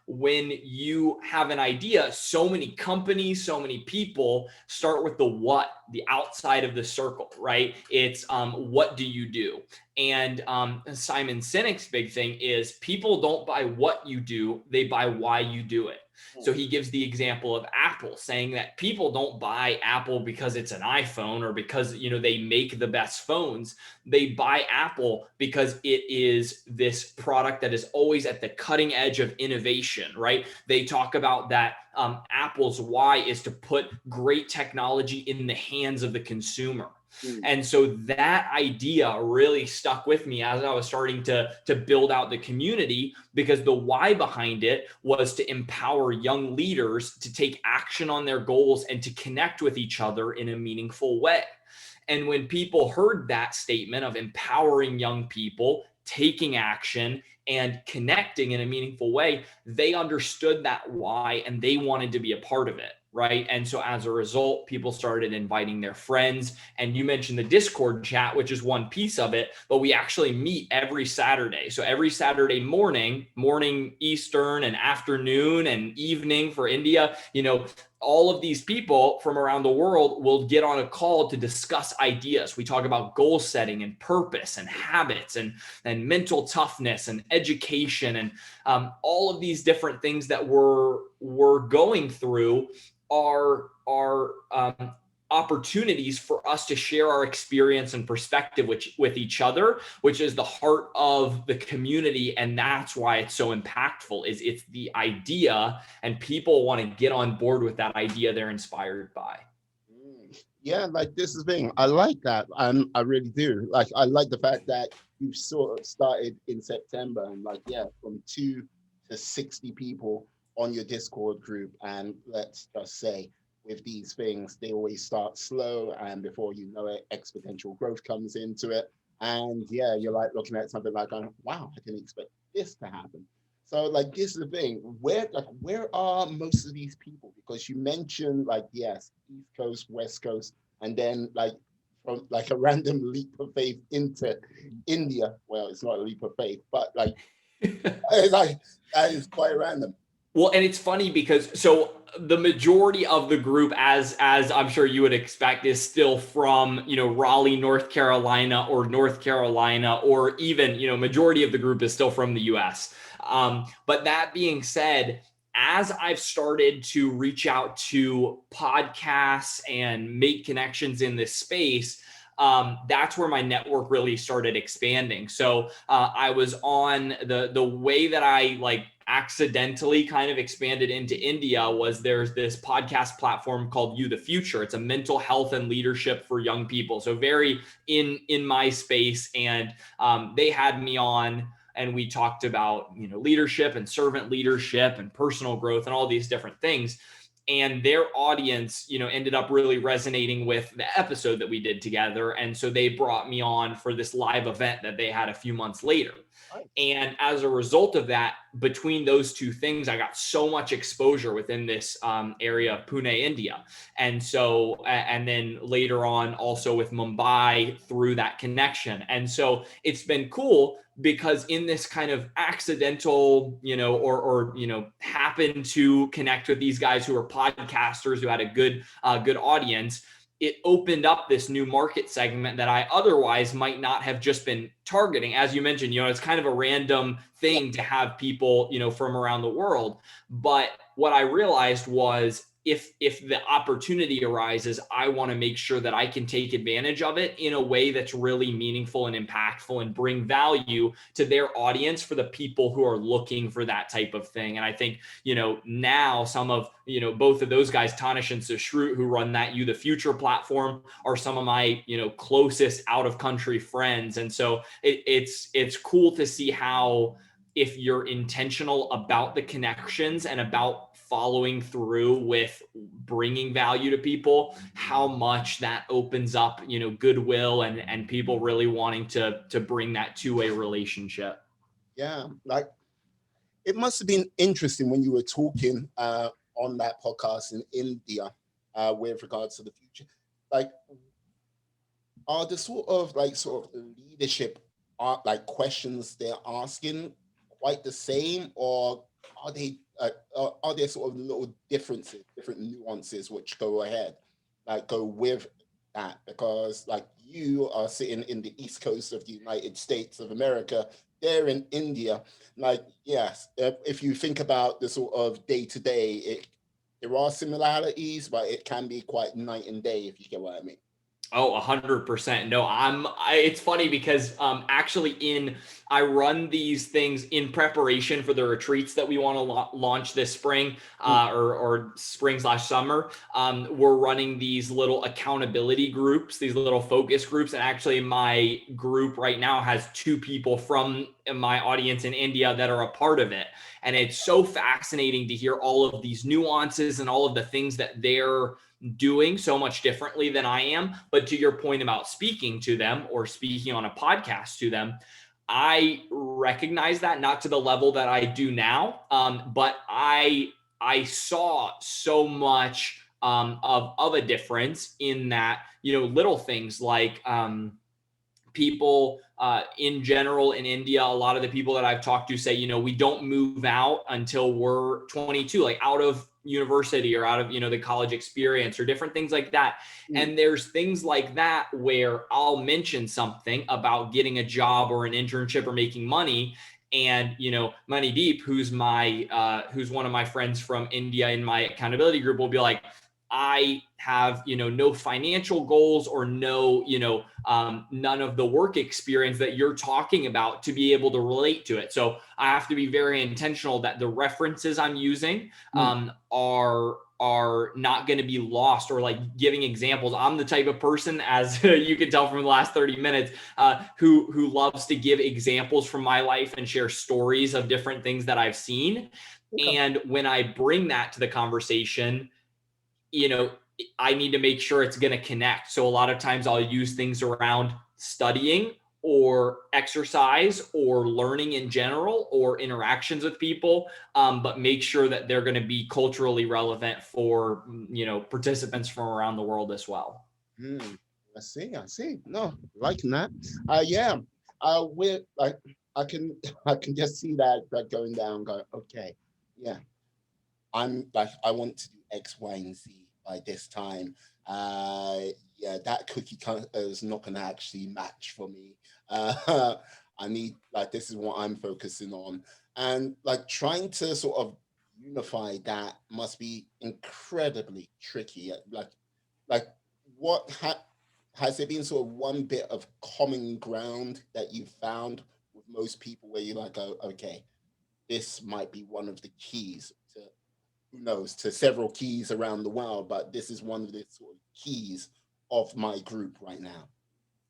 when you have an idea, so many companies, so many people start with the what, the outside of the circle, right? It's what do you do? And Simon Sinek's big thing is people don't buy what you do, they buy why you do it. So he gives the example of Apple, saying that people don't buy Apple because it's an iPhone or because, they make the best phones. They buy Apple because it is this product that is always at the cutting edge of innovation, right? They talk about that Apple's why is to put great technology in the hands of the consumer. And so that idea really stuck with me as I was starting to build out the community, because the why behind it was to empower young leaders to take action on their goals and to connect with each other in a meaningful way. And when people heard that statement of empowering young people, taking action, and connecting in a meaningful way, they understood that why and they wanted to be a part of it, right? And so as a result, people started inviting their friends. And you mentioned the Discord chat, which is one piece of it, but we actually meet every Saturday. So every Saturday morning Eastern and afternoon and evening for India, all of these people from around the world will get on a call to discuss ideas. We talk about goal setting and purpose and habits and mental toughness and education and all of these different things that we're going through are opportunities for us to share our experience and perspective with each other, which is the heart of the community. And that's why it's so impactful, is it's the idea, and people want to get on board with that idea they're inspired by. Yeah, like this is the thing. I like that. I really do. Like, I like the fact that you sort of started in September and like, yeah, from 2 to 60 people on your Discord group. And let's just say, with these things, they always start slow, and before you know it, exponential growth comes into it. And yeah, you're like looking at something like, wow, I didn't expect this to happen. So like, this is the thing. Where are most of these people? Because you mentioned like, yes, East Coast, West Coast, and then like from like a random leap of faith into India. Well, it's not a leap of faith, but like, like that is quite random. Well, and it's funny because so the majority of the group, as I'm sure you would expect, is still from, Raleigh, North Carolina, or even, majority of the group is still from the US. But that being said, as I've started to reach out to podcasts and make connections in this space, that's where my network really started expanding. So I was on the way that I like accidentally kind of expanded into India was there's this podcast platform called You the Future. It's a mental health and leadership for young people. So very in my space. And they had me on and we talked about, leadership and servant leadership and personal growth and all these different things. And their audience, ended up really resonating with the episode that we did together. And so they brought me on for this live event that they had a few months later. And as a result of that, between those two things, I got so much exposure within this area of Pune, India. And so, and then later on also with Mumbai through that connection. And so it's been cool because in this kind of accidental, or happen to connect with these guys who are podcasters who had a good audience, it opened up this new market segment that I otherwise might not have just been targeting. As you mentioned, it's kind of a random thing to have people, from around the world. But what I realized was if the opportunity arises, I want to make sure that I can take advantage of it in a way that's really meaningful and impactful and bring value to their audience for the people who are looking for that type of thing. And I think, now some of, both of those guys, Tanish and Sashrut, who run that You the Future platform, are some of my, closest out of country friends. And so it's cool to see how, if you're intentional about the connections and about following through with bringing value to people, how much that opens up, goodwill and people really wanting to bring that two-way relationship. Yeah, like it must have been interesting when you were talking on that podcast in India with regards to the future. Like, are the sort of leadership like questions they're asking quite the same, or are there sort of little differences, different nuances which go with that? Because like, you are sitting in the East Coast of the United States of America, they're in India. Like, yes, if you think about the sort of day to day, there are similarities, but it can be quite night and day, if you get what I mean. Oh, 100%. No, it's funny because actually I run these things in preparation for the retreats that we want to launch this spring or spring/summer. We're running these little accountability groups, these little focus groups. And actually my group right now has 2 people from my audience in India that are a part of it. And it's so fascinating to hear all of these nuances and all of the things that they're doing so much differently than I am. But to your point about speaking to them or speaking on a podcast to them, I recognize that, not to the level that I do now, but I saw so much of a difference in that, little things like people in general in India. A lot of the people that I've talked to say, we don't move out until we're 22, like out of university or out of, the college experience or different things like that. And there's things like that where I'll mention something about getting a job or an internship or making money. And, Moneydeep, who's one of my friends from India in my accountability group, will be like, I have, no financial goals or no, none of the work experience that you're talking about to be able to relate to it. So I have to be very intentional that the references I'm using are not going to be lost, or like giving examples. I'm the type of person, as you can tell from the last 30 minutes, who loves to give examples from my life and share stories of different things that I've seen. Okay. And when I bring that to the conversation, I need to make sure it's going to connect. So a lot of times I'll use things around studying or exercise or learning in general or interactions with people, but make sure that they're going to be culturally relevant for, participants from around the world as well. I see. No, liking that. Yeah. We're like, I can just see that going down, okay. Yeah. I'm like, I want to do X, Y, and Z by this time. Yeah, that cookie is not going to actually match for me. I need, like, this is what I'm focusing on. And like trying to sort of unify that must be incredibly tricky. Like what has there been sort of one bit of common ground that you've found with most people where you're like, oh, okay, this might be one of the keys to, who knows, to several keys around the world, but this is one of the sort of keys of my group right now?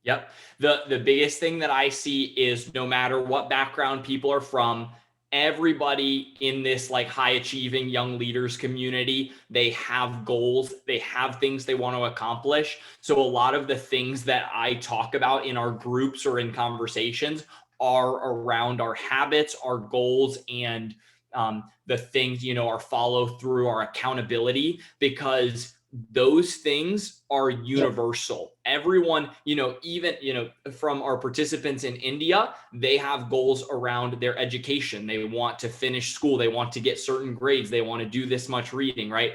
Yep. The biggest thing that I see is no matter what background people are from, everybody in this like high achieving young leaders community, they have goals, they have things they want to accomplish. So a lot of the things that I talk about in our groups or in conversations are around our habits, our goals, and the things, our follow through, our accountability, because those things are universal. Everyone, even, from our participants in India, they have goals around their education. They want to finish school. They want to get certain grades. They want to do this much reading, right?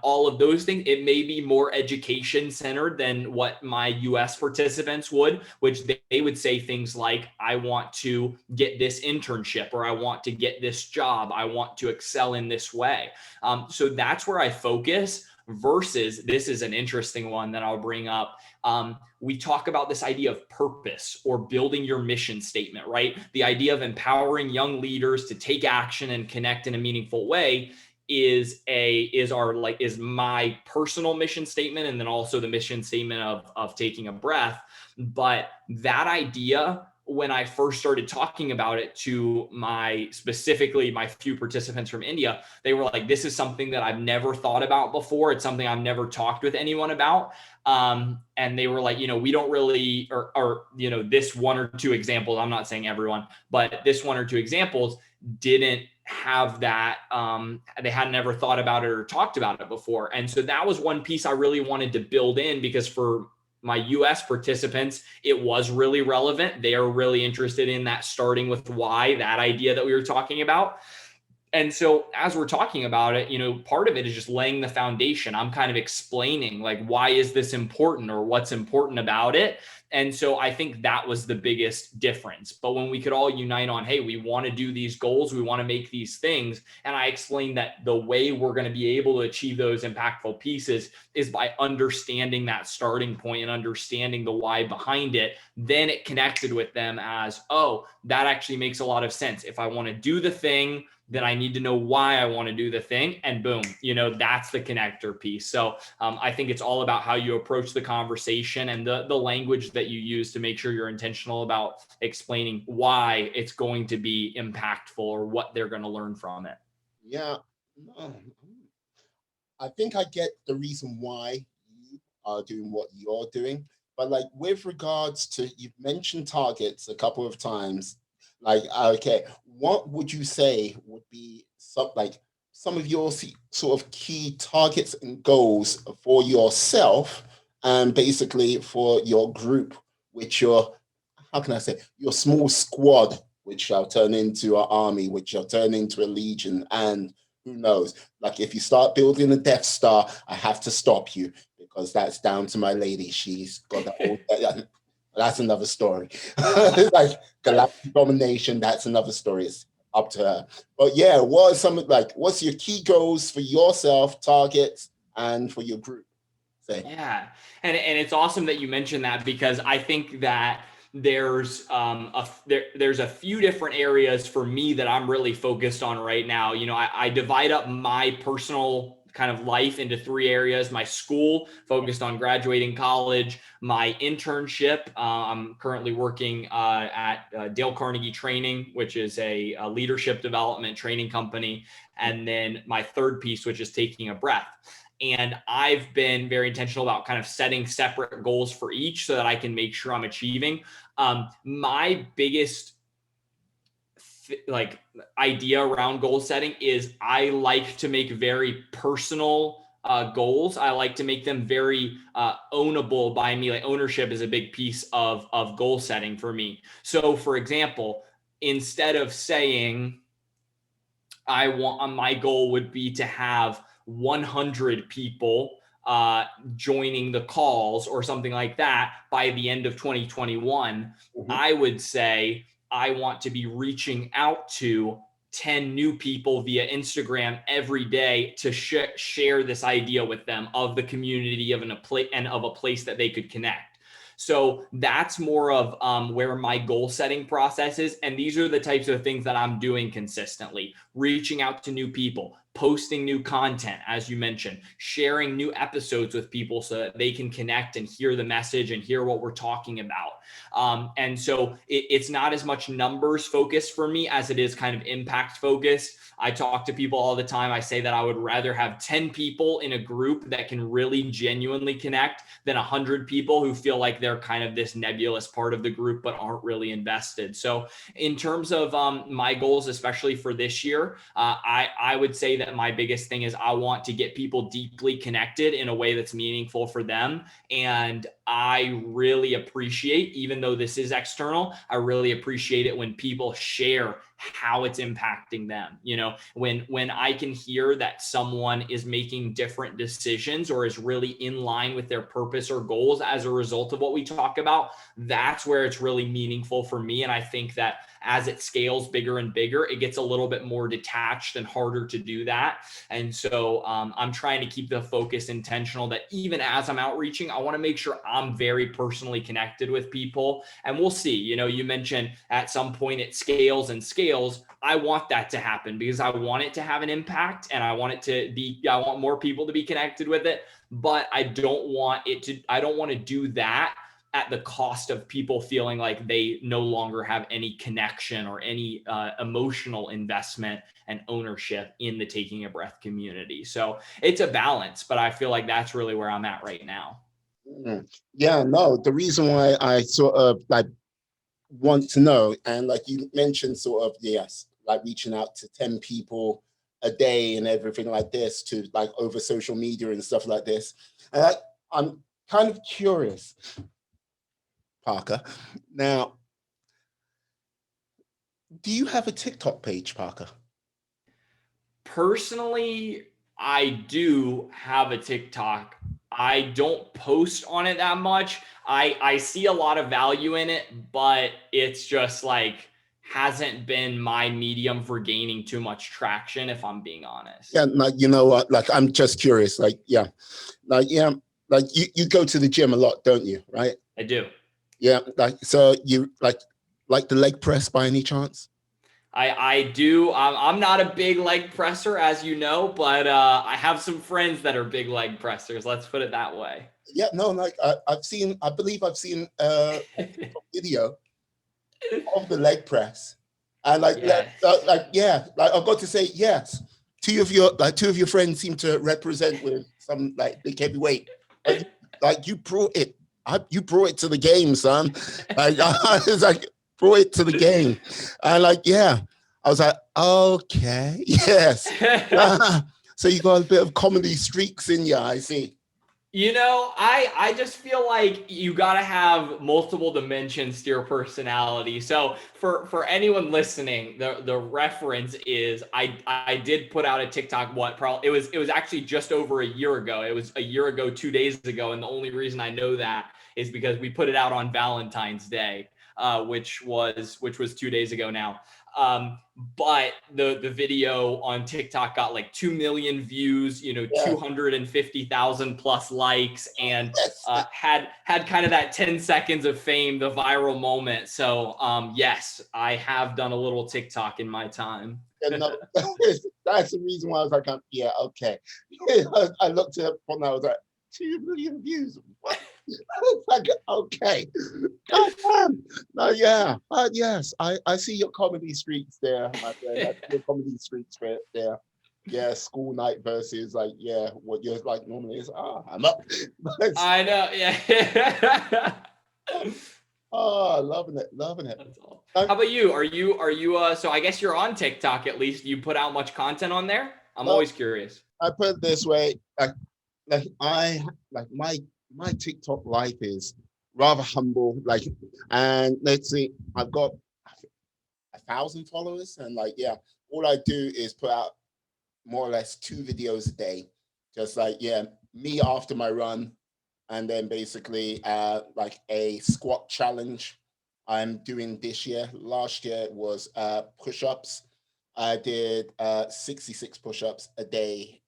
All of those things, it may be more education centered than what my US participants would, which they would say things like, I want to get this internship, or I want to get this job. I want to excel in this way. So that's where I focus. Versus, this is an interesting one that I'll bring up. We talk about this idea of purpose or building your mission statement, right? The idea of empowering young leaders to take action and connect in a meaningful way is my personal mission statement, and then also the mission statement of taking a breath. But that idea, when I first started talking about it to specifically my few participants from India, they were like, this is something that I've never thought about before. It's something I've never talked with anyone about. And they were like, we don't really, or this one or two examples, I'm not saying everyone, but this one or two examples didn't have that. They hadn't ever thought about it or talked about it before. And so that was one piece I really wanted to build in, because for my US participants, it was really relevant. They are really interested in that, starting with why, that idea that we were talking about. And so as we're talking about it, part of it is just laying the foundation. I'm kind of explaining like, why is this important, or what's important about it? And so I think that was the biggest difference. But when we could all unite on, hey, we want to do these goals, we want to make these things. And I explained that the way we're going to be able to achieve those impactful pieces is by understanding that starting point and understanding the why behind it. Then it connected with them as, oh, that actually makes a lot of sense. If I want to do the thing, then I need to know why I want to do the thing, and boom, that's the connector piece. So I think it's all about how you approach the conversation and the language that you use to make sure you're intentional about explaining why it's going to be impactful or what they're going to learn from it. Yeah, I think I get the reason why you are doing what you're doing, but like with regards to, you've mentioned targets a couple of times. Like, okay, what would you say would be some of your sort of key targets and goals for yourself, and basically for your group, which your, how can I say, your small squad, which shall turn into an army, which shall turn into a legion, and who knows? Like if you start building a Death Star, I have to stop you because that's down to my lady. She's got the whole. That's another story. Like galactic domination, that's another story. It's up to her. But yeah, what are some like? What's your key goals for yourself, targets, and for your group? Say. Yeah, and it's awesome that you mentioned that, because I think that there's there's a few different areas for me that I'm really focused on right now. You know, I divide up my personal kind of life into three areas: my school, focused on graduating college; my internship, I'm currently working at Dale Carnegie Training, which is a leadership development training company; and then my third piece, which is taking a breath. And I've been very intentional about kind of setting separate goals for each so that I can make sure I'm achieving. My biggest idea around goal setting is I like to make very personal goals. I like to make them very ownable by me. Like ownership is a big piece of goal setting for me. So for example, instead of saying my goal would be to have 100 people joining the calls or something like that by the end of 2021, I would say I want to be reaching out to 10 new people via Instagram every day to share this idea with them of the community of a place that they could connect. So that's more of where my goal setting process is. And these are the types of things that I'm doing consistently: reaching out to new people, posting new content, as you mentioned, sharing new episodes with people so that they can connect and hear the message and hear what we're talking about. And so it's not as much numbers focused for me as it is kind of impact focused. I talk to people all the time. I say that I would rather have 10 people in a group that can really genuinely connect than 100 people who feel like they're kind of this nebulous part of the group but aren't really invested. So in terms of my goals, especially for this year, I would say that my biggest thing is I want to get people deeply connected in a way that's meaningful for them. And I really appreciate, even though this is external, I really appreciate it when people share how it's impacting them. You know, when I can hear that someone is making different decisions or is really in line with their purpose or goals as a result of what we talk about, that's where it's really meaningful for me. And I think that as it scales bigger and bigger, it gets a little bit more detached and harder to do that. And so I'm trying to keep the focus intentional, that even as I'm outreaching, I want to make sure I'm very personally connected with people. And we'll see. You know, you mentioned at some point it scales and scales. I want that to happen because I want it to have an impact, and I want more people to be connected with it. But I don't want to do that at the cost of people feeling like they no longer have any connection or any emotional investment and ownership in the Taking a Breath community. So it's a balance, but I feel like that's really where I'm at right now. Yeah, no, the reason why I sort of like want to know, and like you mentioned, sort of, yes, like reaching out to 10 people a day and everything like this, to like over social media and stuff like this. And I'm kind of curious, Parker. Now, do you have a TikTok page, Parker? Personally, I do have a TikTok. I don't post on it that much. I see a lot of value in it, but it's just like hasn't been my medium for gaining too much traction, if I'm being honest. Yeah, like, you know what? Like, I'm just curious. Like, yeah, like you go to the gym a lot, don't you? Right? I do. Yeah, like, so you like the leg press by any chance? I do. I'm not a big leg presser, as you know, but I have some friends that are big leg pressers. Let's put it that way. Yeah, no, like I believe I've seen a video of the leg press, and like, Yeah. yeah, like I've got to say, yes, two of your friends seem to represent with some like big heavyweight. Like you brought it, you brought it to the game, son. Like it's like brought it to the game, and like, yeah, I was like, okay, yes. So you got a bit of comedy streaks in you, I see. I just feel like you got to have multiple dimensions to your personality. So for anyone listening, the reference is I did put out a TikTok. It was actually just over a year ago. It was a year ago, 2 days ago, and the only reason I know that is because we put it out on Valentine's Day, which was 2 days ago now. But the video on TikTok got like 2 million views, Yeah. 250,000 plus likes, and Yes. had kind of that 10 seconds of fame, the viral moment. So yes, I have done a little TikTok in my time. And no, that's the reason why I was like, yeah, okay. I looked it up and I was like, 2 million views. What? It's like, okay. God damn. No, yeah. Yes, I see your comedy streaks there, my friend. I see your comedy streaks there. Yeah, school night versus like, yeah, what you're like normally is, I'm up. But, I know, yeah. loving it, loving it. That's all. Um, How about you? Are you so I guess you're on TikTok at least. You put out much content on there? I'm well, always curious. I put it this way, like I like my TikTok life is rather humble. Like, and let's see, I've got 1,000 followers, and like, yeah, all I do is put out more or less 2 videos a day, just like, yeah, me after my run, and then basically like a squat challenge I'm doing this year. Last year it was push-ups. I did 66 push-ups a day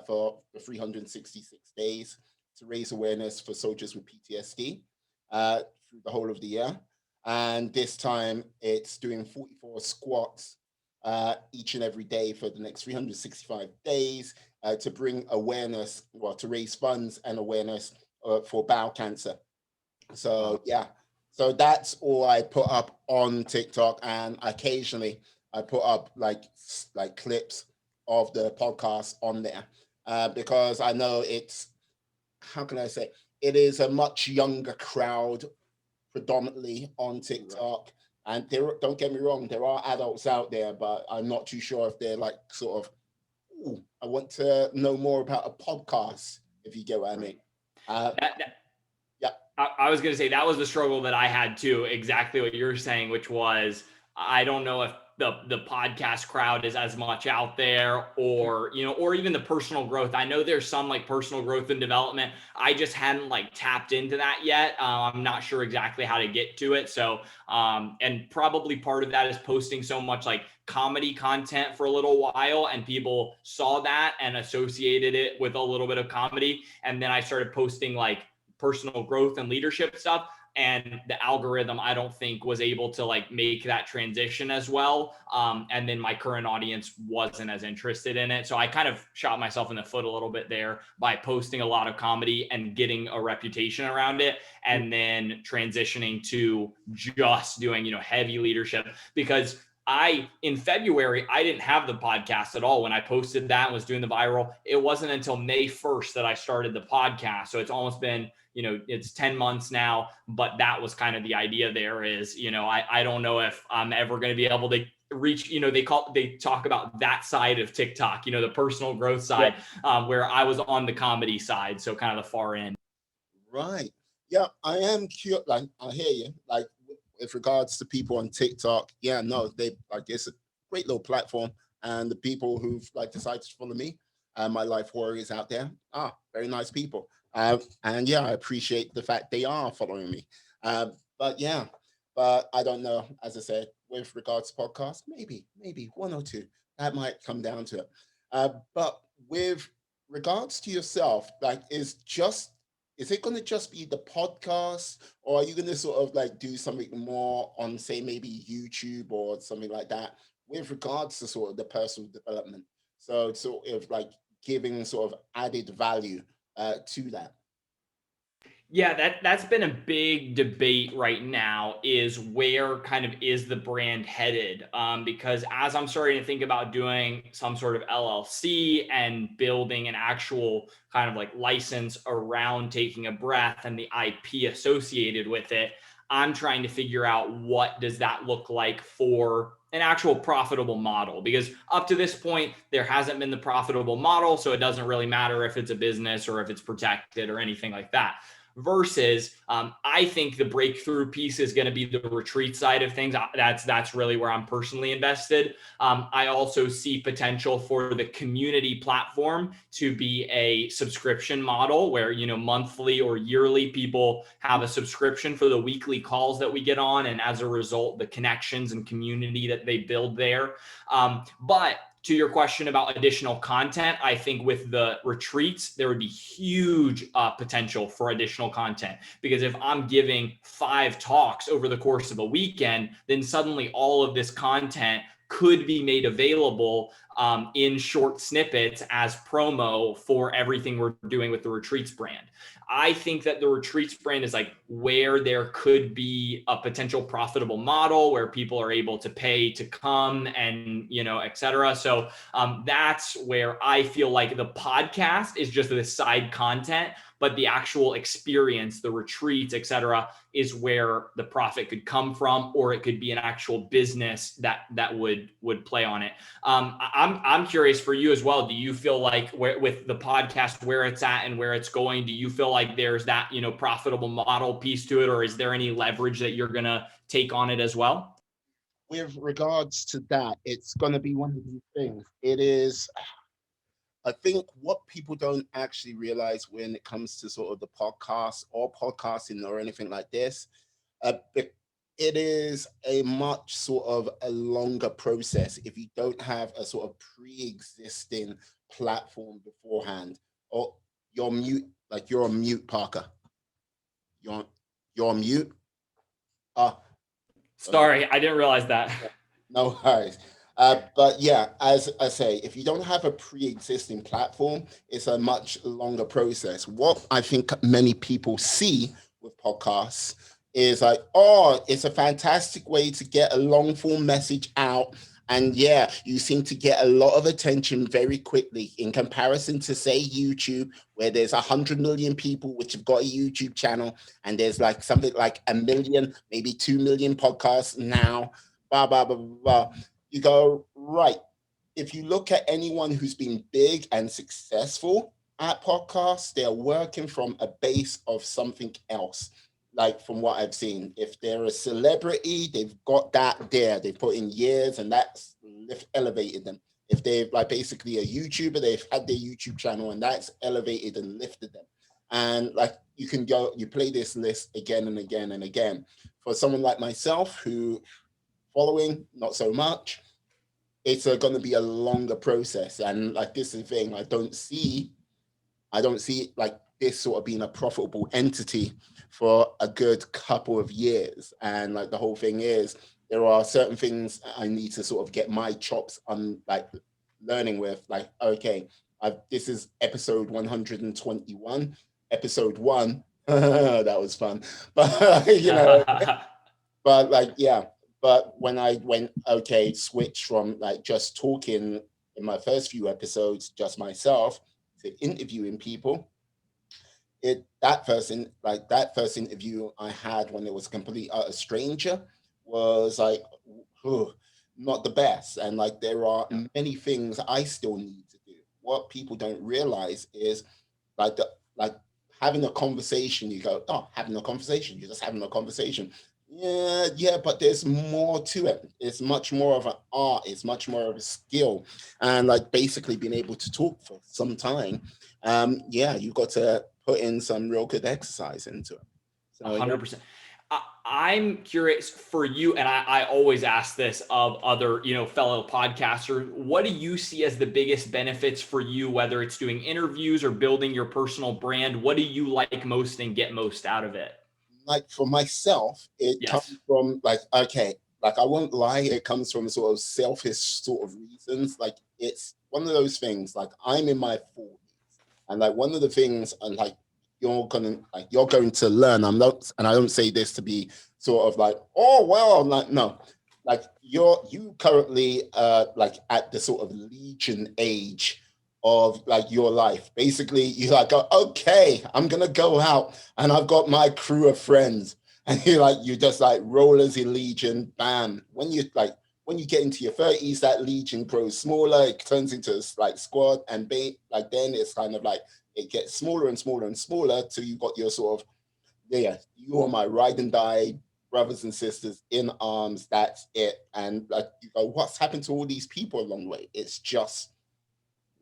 for 366 days to raise awareness for soldiers with PTSD through the whole of the year. And this time it's doing 44 squats each and every day for the next 365 days to bring awareness, well, to raise funds and awareness for bowel cancer. So, yeah. So that's all I put up on TikTok, and occasionally I put up like clips of the podcast on there because I know it's, how can I say, it is a much younger crowd predominantly on TikTok. And don't get me wrong, there are adults out there, but I'm not too sure if they're like sort of, ooh, I want to know more about a podcast, if you get what I mean. That, that, Yeah, I was going to say that was the struggle that I had too. Exactly what you're saying, which was I don't know if the podcast crowd is as much out there, or even the personal growth. I know there's some like personal growth and development. I just hadn't like tapped into that yet. I'm not sure exactly how to get to it. So and probably part of that is posting so much like comedy content for a little while, and people saw that and associated it with a little bit of comedy, and then I started posting like personal growth and leadership stuff, and the algorithm I don't think was able to like make that transition as well, and then my current audience wasn't as interested in it, so I kind of shot myself in the foot a little bit there by posting a lot of comedy and getting a reputation around it, and then transitioning to just doing heavy leadership. Because in February, I didn't have the podcast at all when I posted that and was doing the viral. It wasn't until May 1st that I started the podcast. So it's almost been, it's 10 months now, but that was kind of the idea there is, I don't know if I'm ever going to be able to reach, they talk about that side of TikTok, the personal growth side, where I was on the comedy side. So kind of the far end. right. Yeah, I am cute. Like, I hear you. Like, with regards to people on TikTok, yeah, no, they like, it's a great little platform, and the people who've like decided to follow me and my life warriors out there are very nice people. And yeah, I appreciate the fact they are following me. But yeah, but I don't know. As I said, with regards to podcasts, maybe one or two that might come down to it. But with regards to yourself, like, is it going to just be the podcast, or are you going to sort of like do something more on, say, maybe YouTube or something like that with regards to sort of the personal development? So sort of like giving sort of added value to that. Yeah, that's been a big debate right now, is where kind of is the brand headed? Because as I'm starting to think about doing some sort of LLC and building an actual kind of like license around taking a breath and the IP associated with it, I'm trying to figure out what does that look like for an actual profitable model, because up to this point, there hasn't been the profitable model. So it doesn't really matter if it's a business or if it's protected or anything like that. Versus, I think the breakthrough piece is going to be the retreat side of things. That's really where I'm personally invested. I also see potential for the community platform to be a subscription model where, monthly or yearly people have a subscription for the weekly calls that we get on. And as a result, the connections and community that they build there. But to your question about additional content, I think with the retreats, there would be huge potential for additional content, because if I'm giving 5 talks over the course of a weekend, then suddenly all of this content could be made available in short snippets as promo for everything we're doing with the retreats brand. I think that the retreats brand is like where there could be a potential profitable model where people are able to pay to come and, et cetera. So that's where I feel like the podcast is just the side content, but the actual experience, the retreats, et cetera, is where the profit could come from, or it could be an actual business that would play on it. I'm curious for you as well. Do you feel like with the podcast, where it's at and where it's going, do you feel like there's that, profitable model piece to it, or is there any leverage that you're going to take on it as well? With regards to that, it's going to be one of these things. It is, I think what people don't actually realize when it comes to sort of the podcast or podcasting or anything like this, it is a much sort of a longer process if you don't have a sort of pre-existing platform beforehand. Or you're mute, like you're on mute, Parker. You're on mute. Sorry, I didn't realize that. No worries. But yeah, as I say, if you don't have a pre-existing platform, it's a much longer process. What I think many people see with podcasts is like, oh, it's a fantastic way to get a long form message out. And yeah, you seem to get a lot of attention very quickly in comparison to, say, YouTube, where there's 100 million people which have got a YouTube channel, and there's like something like 1 million, maybe 2 million podcasts now, blah, blah, blah, blah, blah. You go, right. If you look at anyone who's been big and successful at podcasts, they're working from a base of something else. Like from what I've seen, if they're a celebrity, they've got that there. They've put in years and that's elevated them. If they're like basically a YouTuber, they've had their YouTube channel and that's elevated and lifted them. And like you can go, you play this list again and again and again. For someone like myself who following, not so much, it's going to be a longer process. And like this is the thing, I don't see like this sort of being a profitable entity for a good couple of years. And like the whole thing is, there are certain things I need to sort of get my chops on, like learning with. Like, okay, this is episode 121, episode 1. That was fun, but but like yeah. But when I went, okay, switch from like just talking in my first few episodes, just myself, to interviewing people, that first interview I had when it was a complete utter stranger was like, not the best. And like there are many things I still need to do. What people don't realize is like having a conversation. You go, oh, having a conversation. You're just having a conversation. Yeah, but there's more to it. It's much more of an art. It's much more of a skill, and like basically being able to talk for some time. Yeah, you've got to put in some real good exercise into it. So, 100%. I'm curious for you, and I always ask this of other, fellow podcasters. What do you see as the biggest benefits for you, whether it's doing interviews or building your personal brand? What do you like most and get most out of it? Like for myself, it comes from like, okay, like I won't lie, it comes from sort of selfish sort of reasons. Like it's one of those things, like I'm in my 40s, and like one of the things, and like you're going to learn. I'm not, and I don't say this to be sort of like, oh well, I'm like, no, like you currently like at the sort of legion age of like your life. Basically, you like, okay, I'm gonna go out and I've got my crew of friends, and you just like rollers in legion, bam. When when you get into your 30s, that legion grows smaller. It turns into like squad, and like then it's kind of like it gets smaller and smaller and smaller till you got your sort of, yeah, you are my ride and die brothers and sisters in arms. That's it. And like you go, what's happened to all these people along the way? It's just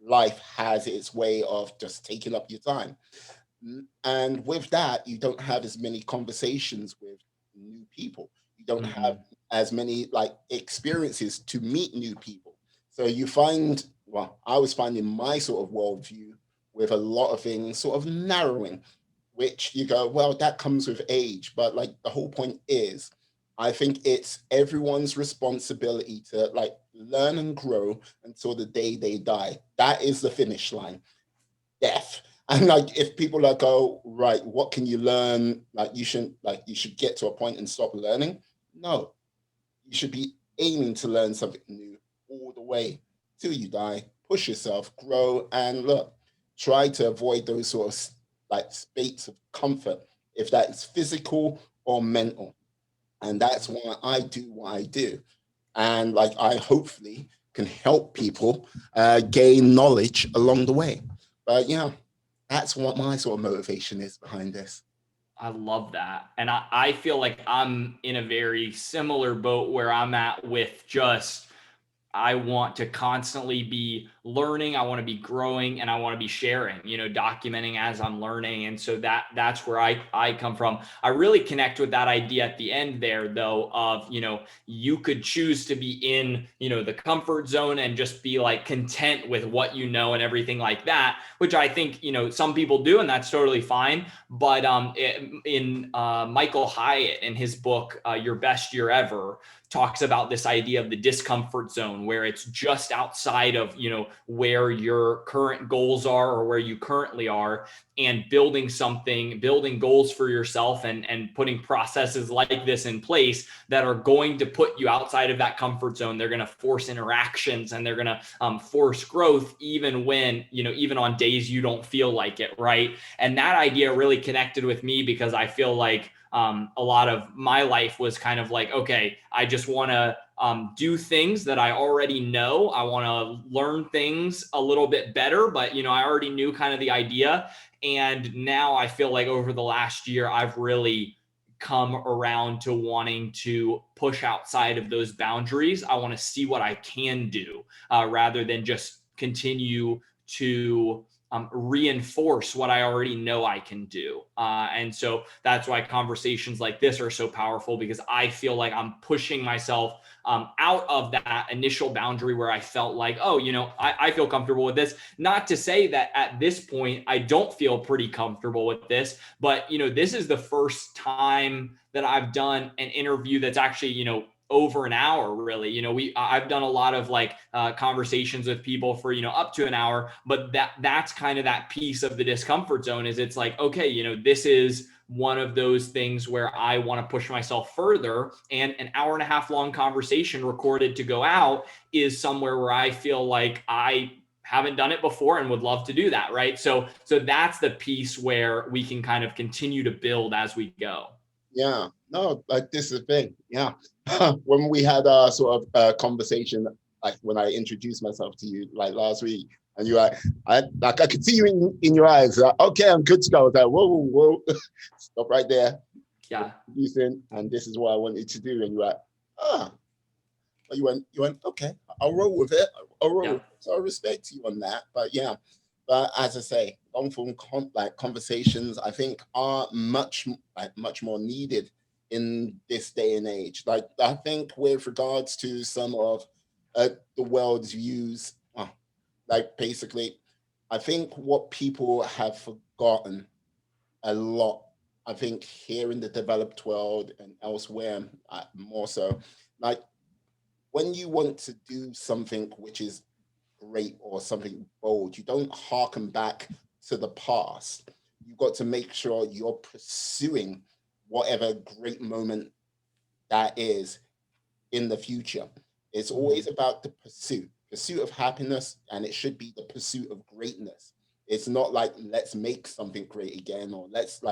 life has its way of just taking up your time. And with that, you don't have as many conversations with new people. You don't have as many like experiences to meet new people. So you find, well, I was finding my sort of worldview with a lot of things sort of narrowing, which you go, well, that comes with age. But like the whole point is, I think it's everyone's responsibility to like learn and grow until the day they die. That is the finish line, death. And like if people like go, right, what can you learn? Like you should get to a point and stop learning. No, you should be aiming to learn something new all the way till you die. Push yourself, grow, and look, try to avoid those sort of like states of comfort, if that is physical or mental. And that's why I do what I do. And like I hopefully can help people gain knowledge along the way. But yeah, that's what my sort of motivation is behind this. I love that. And I feel like I'm in a very similar boat where I'm at with just I want to constantly be learning. I want to be growing, and I want to be sharing, documenting as I'm learning. And so that's where I come from. I really connect with that idea at the end there, though, of, you could choose to be in, the comfort zone and just be like content with what you know and everything like that, which I think, some people do, and that's totally fine. But in Michael Hyatt, in his book, Your Best Year Ever, talks about this idea of the discomfort zone, where it's just outside of, where your current goals are or where you currently are, and building goals for yourself, and putting processes like this in place that are going to put you outside of that comfort zone. They're going to force interactions, and they're going to force growth, even when, even on days you don't feel like it. Right. And that idea really connected with me, because I feel like a lot of my life was kind of like, okay, I just want to do things that I already know. I want to learn things a little bit better, but I already knew kind of the idea. And now I feel like over the last year, I've really come around to wanting to push outside of those boundaries. I want to see what I can do, rather than just continue to reinforce what I already know I can do. And so that's why conversations like this are so powerful, because I feel like I'm pushing myself out of that initial boundary where I felt like, oh, I feel comfortable with this. Not to say that at this point, I don't feel pretty comfortable with this, but, this is the first time that I've done an interview that's actually, over an hour, really. I've done a lot of like conversations with people for, up to an hour, but that's kind of that piece of the discomfort zone. Is it's like, okay, this is one of those things where I want to push myself further, and an hour and a half long conversation recorded to go out is somewhere where I feel like I haven't done it before and would love to do that. Right. So that's the piece where we can kind of continue to build as we go. Yeah, no, like this is the thing. Yeah. When we had a sort of conversation, like when I introduced myself to you like last week, and you like, I could see you in your eyes. Like, okay, I'm good to go. I was like, whoa, stop right there. Yeah. And this is what I wanted to do. And you're like, ah, you went, okay, I'll roll with it. I'll roll. Yeah. So I respect you on that. But yeah, but as I say, long form conversations, I think are much more needed in this day and age. Like I think with regards to some of the world's views, like basically, I think what people have forgotten a lot, I think here in the developed world and elsewhere, more so, like when you want to do something which is great or something bold, you don't harken back to the past. You've got to make sure you're pursuing whatever great moment that is in the future. It's always about the pursuit of happiness, and it should be the pursuit of greatness. It's not like let's make something great again, or let's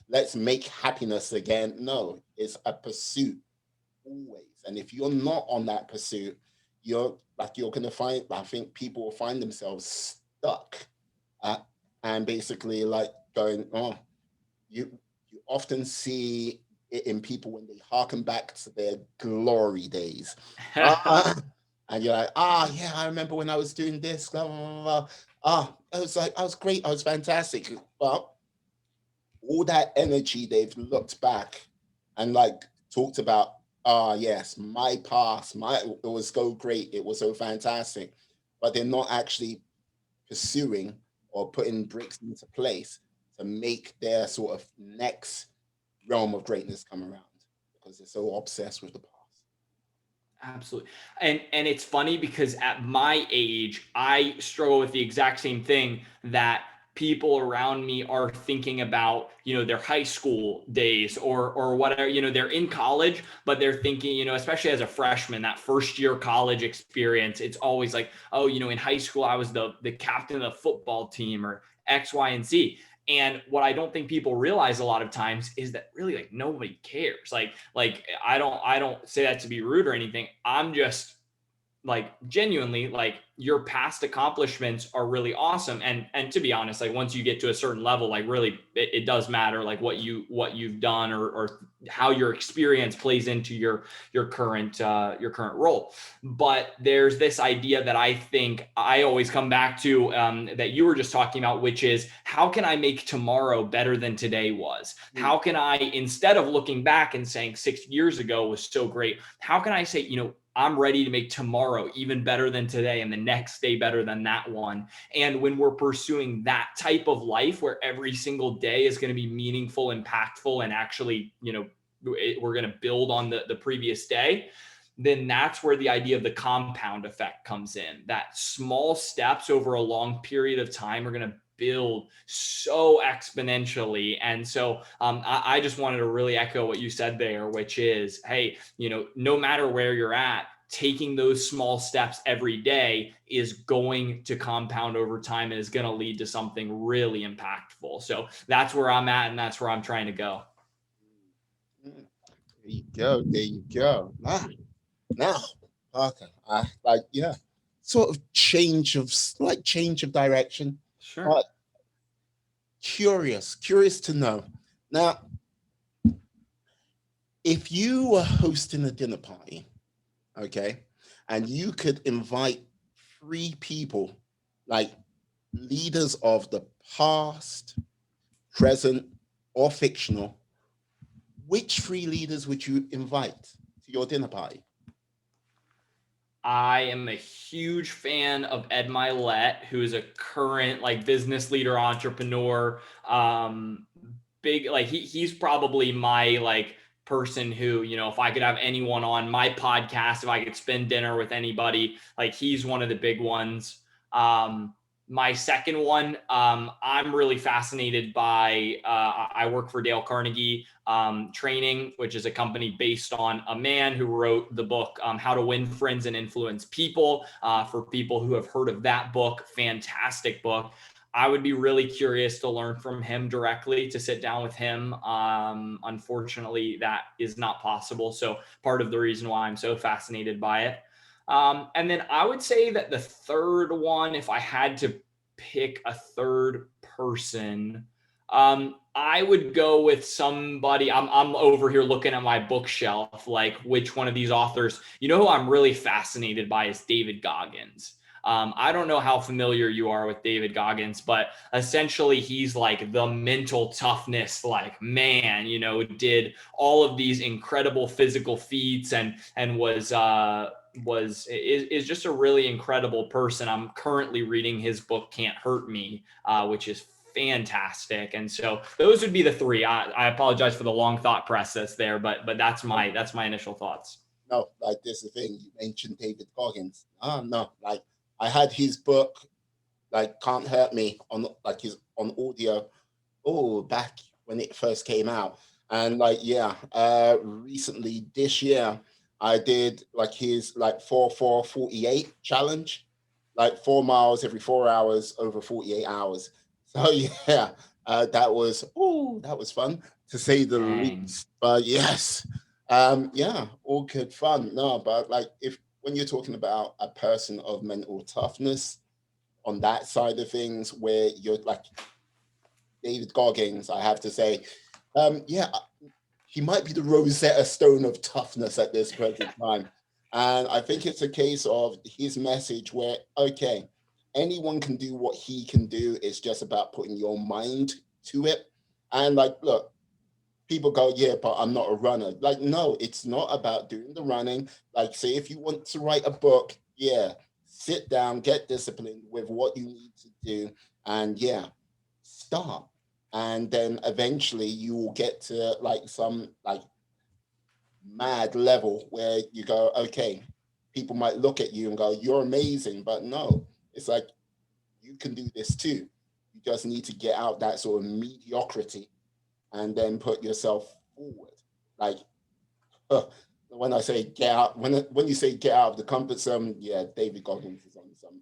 let's make happiness again. No, it's a pursuit always. And if you're not on that pursuit, you're gonna find, I think people will find themselves stuck at, and basically like going, oh, you you often see it in people when they harken back to their glory days. Ah, and you're like, ah, yeah, I remember when I was doing this, blah, blah, blah, blah. Ah, I was like, I was great, I was fantastic. But all that energy, they've looked back and like talked about, ah, yes, my past, my it was so great, it was so fantastic. But they're not actually pursuing or putting bricks into place to make their sort of next realm of greatness come around because they're so obsessed with the past. Absolutely. And it's funny because at my age, I struggle with the exact same thing that people around me are thinking about, their high school days or whatever, they're in college, but they're thinking, especially as a freshman, that first year college experience, it's always like, oh, in high school, I was the captain of the football team or X, Y, and Z. And what I don't think people realize a lot of times is that really like nobody cares. Like I don't say that to be rude or anything. I'm just like genuinely like your past accomplishments are really awesome, and to be honest, like once you get to a certain level, like really it does matter like what you've done or how your experience plays into your current role. But there's this idea that I think I always come back to, that you were just talking about, which is how can I make tomorrow better than today was? How can I, instead of looking back and saying 6 years ago was so great, how can I say, I'm ready to make tomorrow even better than today and the next day better than that one. And when we're pursuing that type of life where every single day is going to be meaningful, impactful, and actually, we're going to build on the previous day, then that's where the idea of the compound effect comes in. That small steps over a long period of time are going to build so exponentially. And so I just wanted to really echo what you said there, which is, hey, no matter where you're at, taking those small steps every day is going to compound over time and is going to lead to something really impactful. So that's where I'm at, and that's where I'm trying to go. There you go. There you go. Now, Parker, like, yeah, sort of change of direction. Sure. But curious to know. Now, if you were hosting a dinner party, okay, and you could invite three people, like leaders of the past, present, or fictional, which three leaders would you invite to your dinner party? I am a huge fan of Ed Milet, who is a current like business leader, entrepreneur. Big like he's probably my like person who, if I could have anyone on my podcast, if I could spend dinner with anybody, like he's one of the big ones. My second one, I'm really fascinated by. I work for Dale Carnegie Training, which is a company based on a man who wrote the book How to Win Friends and Influence People. For people who have heard of that book, fantastic book. I would be really curious to learn from him directly, to sit down with him. Unfortunately, that is not possible. So part of the reason why I'm so fascinated by it. And then I would say that the third one, if I had to pick a third person, I would go with somebody. I'm over here looking at my bookshelf, like which one of these authors. Who I'm really fascinated by is David Goggins. I don't know how familiar you are with David Goggins, but essentially he's like the mental toughness, like man, did all of these incredible physical feats and is just a really incredible person. I'm currently reading his book Can't Hurt Me, which is fantastic. And so those would be the three. I apologize for the long thought process there, but that's my initial thoughts. No, like this is the thing. You mentioned David Goggins. No, like I had his book, like Can't Hurt Me, on like his on audio. Oh, back when it first came out, and like yeah, recently this year I did like his like 4-4-48 challenge, like 4 miles every 4 hours over 48 hours. So yeah, that was fun to say the Dang. least. But yes, Yeah, all good fun. No, but like if when you're talking about a person of mental toughness on that side of things, where you're like David Goggins, I have to say, yeah, he might be the Rosetta Stone of toughness at this present time. And I think it's a case of his message where, okay, anyone can do what he can do. It's just about putting your mind to it. And like, look, people go, yeah, but I'm not a runner. Like, no, it's not about doing the running. Like, say, if you want to write a book, yeah, sit down, get disciplined with what you need to do, and yeah, start. And then eventually you will get to like some like mad level where you go, okay, people might look at you and go, you're amazing. But no, it's like you can do this too. You just need to get out that sort of mediocrity and then put yourself forward. Like when I say get out, when you say get out of the comfort zone, yeah, David Goggins is on some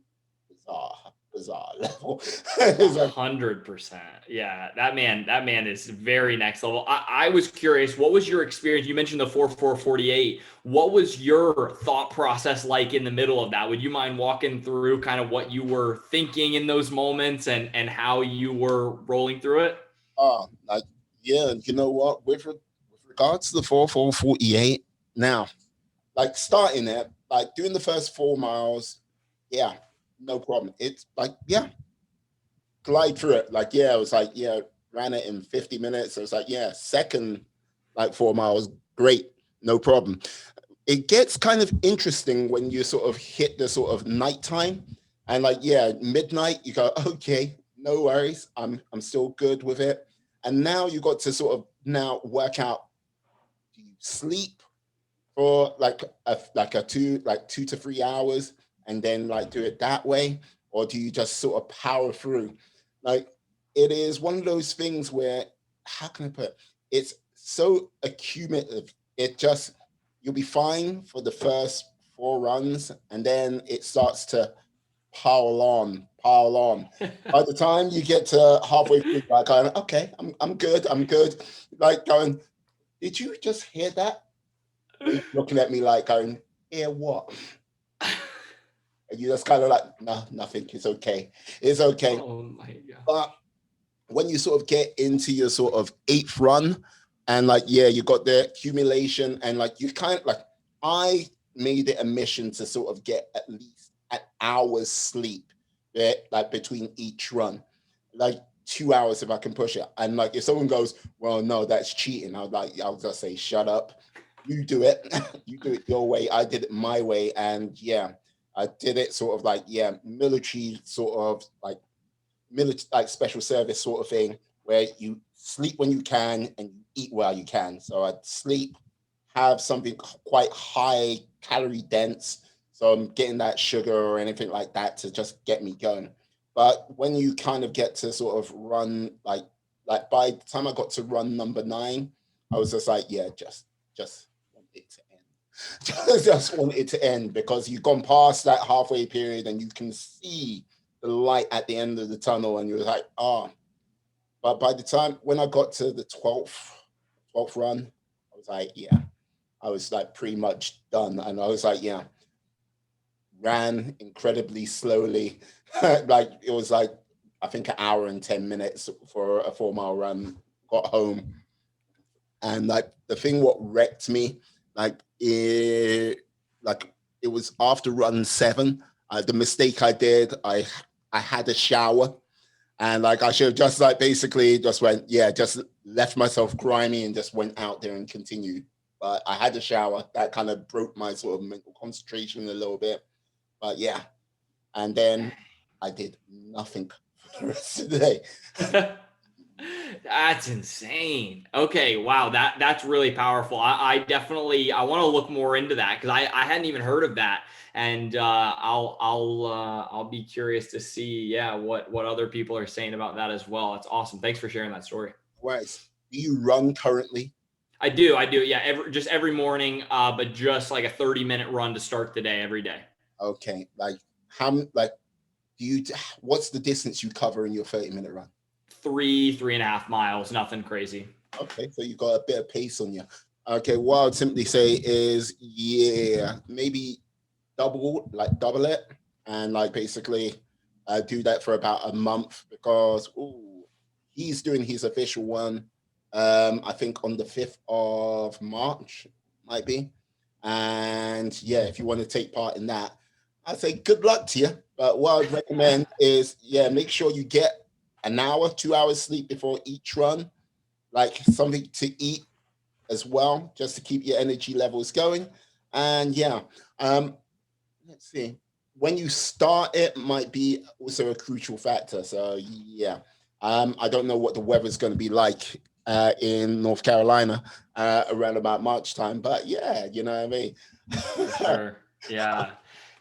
bizarre level. It's like, 100%. Yeah, that man is very next level. I was curious, what was your experience? You mentioned the 4448. What was your thought process like in the middle of that? Would you mind walking through kind of what you were thinking in those moments and how you were rolling through it? like yeah, you know what? With regards to the 4448, now like starting it, like doing the first 4 miles, yeah, no problem. It's like yeah, glide through it. Like, yeah, it was like, yeah, ran it in 50 minutes. It was like, yeah, second like 4 miles, great, no problem. It gets kind of interesting when you sort of hit the sort of nighttime and like, yeah, midnight, you go, okay, no worries. I'm still good with it. And now you got to sort of now work out, do you sleep for like a 2 to 3 hours and then like do it that way, or do you just sort of power through? Like it is one of those things where how can I put it? It's so accumulative. It just you'll be fine for the first 4 runs, and then it starts to pile on. By the time you get to halfway through, like going, okay, I'm good, I'm good. Like going, did you just hear that? He's looking at me like going, "Yeah, what?" And you just kind of like, "No, nothing. It's okay. It's okay." Oh my God. But when you sort of get into your sort of eighth run, and like, yeah, you got the accumulation, and like you kind of like, I made it a mission to sort of get at least an hour's sleep, yeah, like between each run, like 2 hours if I can push it. And like, if someone goes, "Well, no, that's cheating," I'll just say, "Shut up. You do it. You do it your way. I did it my way." And yeah, I did it sort of like, yeah, military sort of like military like special service sort of thing where you sleep when you can and you eat while you can. So I'd sleep, have something quite high calorie dense. So I'm getting that sugar or anything like that to just get me going. But when you kind of get to sort of run like by the time I got to run number 9, I was just like, yeah, just want it to end. Just want it to end because you've gone past that halfway period and you can see the light at the end of the tunnel, and you're like, oh. But by the time when I got to the 12th run, I was like, yeah, I was like pretty much done. And I was like, yeah, ran incredibly slowly. Like it was like, I think an hour and 10 minutes for a 4 mile run, got home. And like the thing what wrecked me, like like it was after run 7. The mistake I did, I had a shower, and like I should have just like basically just went, yeah, just left myself grimy and just went out there and continued. But I had a shower that kind of broke my sort of mental concentration a little bit. But yeah, and then I did nothing for the rest of the day. That's insane. Okay, wow, that's really powerful. I definitely I want to look more into that because I hadn't even heard of that, and I'll be curious to see what other people are saying about that as well. That's awesome. Thanks for sharing that story. Right. Do you run currently? I do. Yeah, every morning, but just like a 30-minute run to start the day every day. Okay. Like like do you what's the distance you cover in your 30-minute run? 3.5 miles, nothing crazy. Okay, so you got a bit of pace on you. Okay, what I'd simply say is, yeah, maybe double it, and like basically do that for about a month because he's doing his official one. I think on the 5th of March, might be. And yeah, if you want to take part in that, I'd say good luck to you. But what I'd recommend is, yeah, make sure you get an hour, 2 hours sleep before each run, like something to eat as well, just to keep your energy levels going. And yeah, um, let's see. When you start, it might be also a crucial factor. So yeah, I don't know what the weather's going to be like in North Carolina around about March time, but yeah, you know what I mean. For sure. Yeah.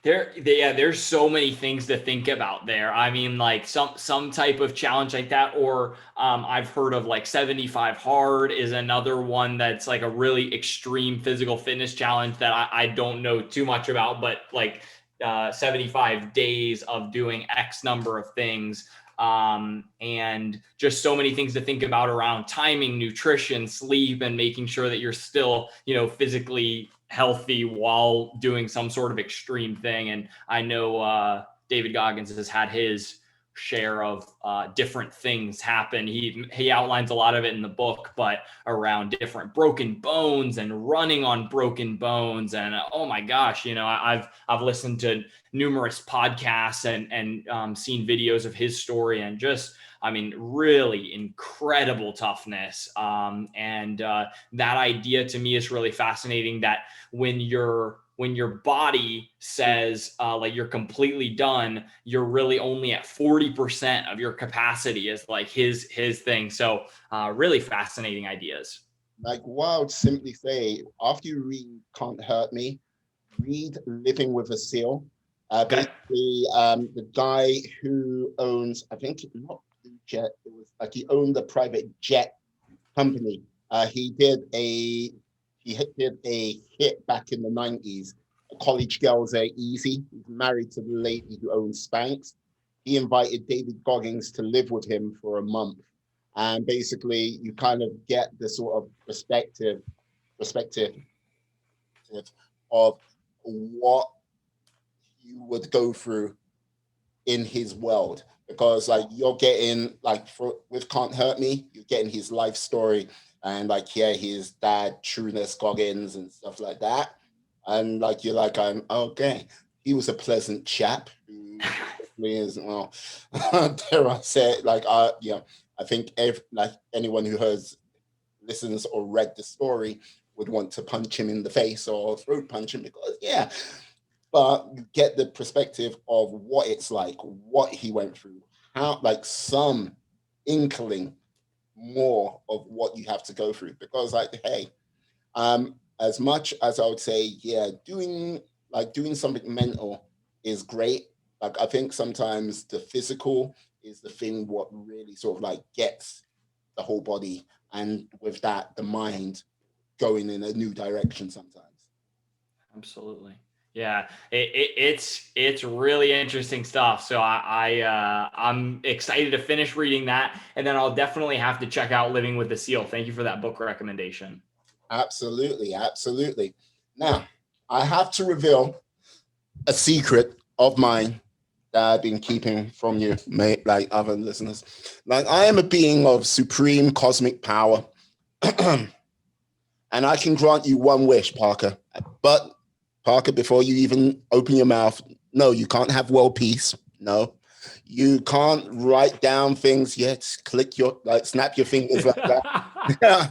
There's so many things to think about there. I mean, like some type of challenge like that, or I've heard of like 75 hard is another one that's like a really extreme physical fitness challenge that I don't know too much about, but like 75 days of doing X number of things. And just so many things to think about around timing, nutrition, sleep, and making sure that you're still, physically healthy while doing some sort of extreme thing. And I know David Goggins has had his share of different things happen. He outlines a lot of it in the book, but around different broken bones and running on broken bones. And oh my gosh, I've listened to numerous podcasts and seen videos of his story, and just, I mean, really incredible toughness. And that idea to me is really fascinating, that when your body says like you're completely done, you're really only at 40% of your capacity, is like his thing. So really fascinating ideas. Like what I would simply say, after you read Can't Hurt Me, read Living with a Seal. Okay. Basically, the guy who owns, I think not Blue Jet, it was like he owned a private jet company. He did a hit back in the 90s. College Girls Are Easy. He's married to the lady who owns Spanx. He invited David Goggins to live with him for a month. And basically, you kind of get the sort of perspective of what you would go through in his world, because like you're getting like with Can't Hurt Me, you're getting his life story, and like yeah, his dad Trueness Goggins and stuff like that, and like you're like, I'm okay, he was a pleasant chap who is, well, dare I say it, like yeah, I think like anyone who has listens or read the story would want to punch him in the face or throat punch him, because yeah, but you get the perspective of what it's like, what he went through, how, like some inkling more of what you have to go through. Because, like, hey, as much as I would say, yeah, doing something mental is great. Like, I think sometimes the physical is the thing what really sort of like gets the whole body, and with that, the mind going in a new direction sometimes. Absolutely. Yeah, it's really interesting stuff. So I'm excited to finish reading that, and then I'll definitely have to check out Living with the Seal. Thank you for that book recommendation. Absolutely, absolutely. Now, I have to reveal a secret of mine that I've been keeping from you, mate, like other listeners. Like, I am a being of supreme cosmic power, and I can grant you one wish, Parker. But, Parker, before you even open your mouth, no, you can't have world peace. No, you can't write down things yet. Click your, like, snap your fingers like that. Yeah,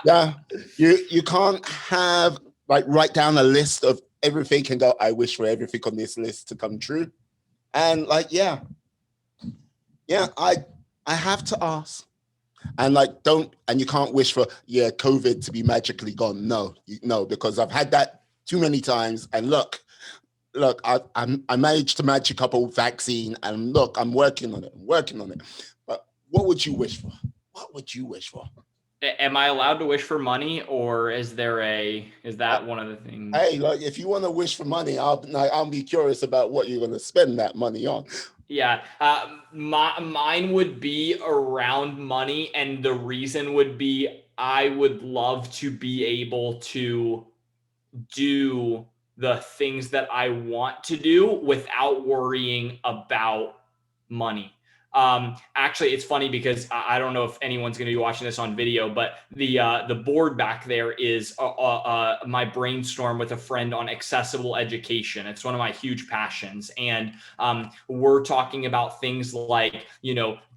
yeah. You can't have like write down a list of everything and go, I wish for everything on this list to come true. And like, yeah, I have to ask. And like, don't, and you can't wish for, yeah, COVID to be magically gone. No, no, because I've had that too many times. And look, I managed to magic up a vaccine, and look, I'm working on it. I'm working on it. But what would you wish for? What would you wish for? Am I allowed to wish for money, or is Uh, that one of the Hey, things? like if you want to wish for money, I'll be curious about what you're going to spend that money on. Yeah, mine would be around money, and the reason would be I would love to be able to do the things that I want to do without worrying about money. Actually, it's funny because I don't know if anyone's going to be watching this on video, but the board back there is my brainstorm with a friend on accessible education. It's one of my huge passions, and we're talking about things like,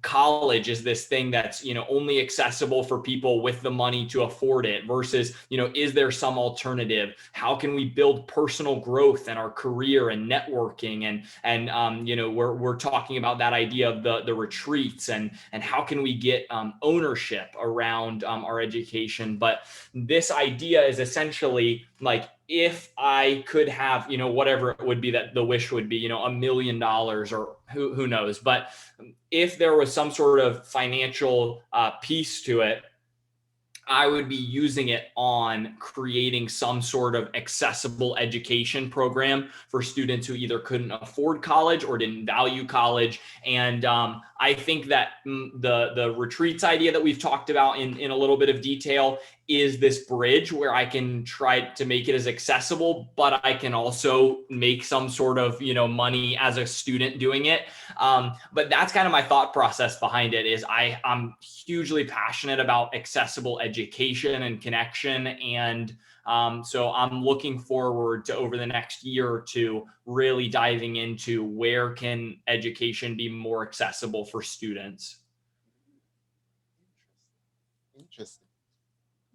college is this thing that's, only accessible for people with the money to afford it versus, is there some alternative? How can we build personal growth in our career and networking? And we're talking about that idea of the retreats and how can we get ownership around our education. But this idea is essentially like, if I could have, whatever it would be that the wish would be, $1 million or who knows, but if there was some sort of financial piece to it, I would be using it on creating some sort of accessible education program for students who either couldn't afford college or didn't value college. And I think that the retreats idea that we've talked about in a little bit of detail is this bridge where I can try to make it as accessible, but I can also make some sort of, money as a student doing it. But that's kind of my thought process behind it. Is I'm hugely passionate about accessible education and connection. And so I'm looking forward to, over the next year or two, really diving into where can education be more accessible for students. Interesting.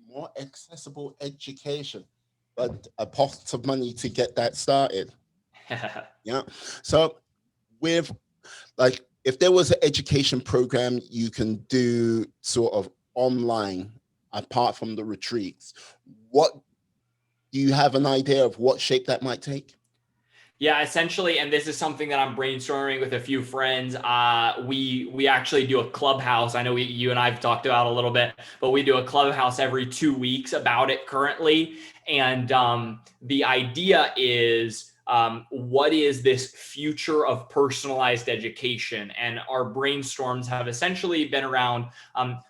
More accessible education, but a pot of money to get that started. Yeah. So with, like, if there was an education program you can do sort of online apart from the retreats, what do you have an idea of what shape that might take? Yeah, essentially, and this is something that I'm brainstorming with a few friends. We actually do a clubhouse. I know you and I've talked about a little bit, but we do a clubhouse every 2 weeks about it currently. And the idea is, what is this future of personalized education? And our brainstorms have essentially been around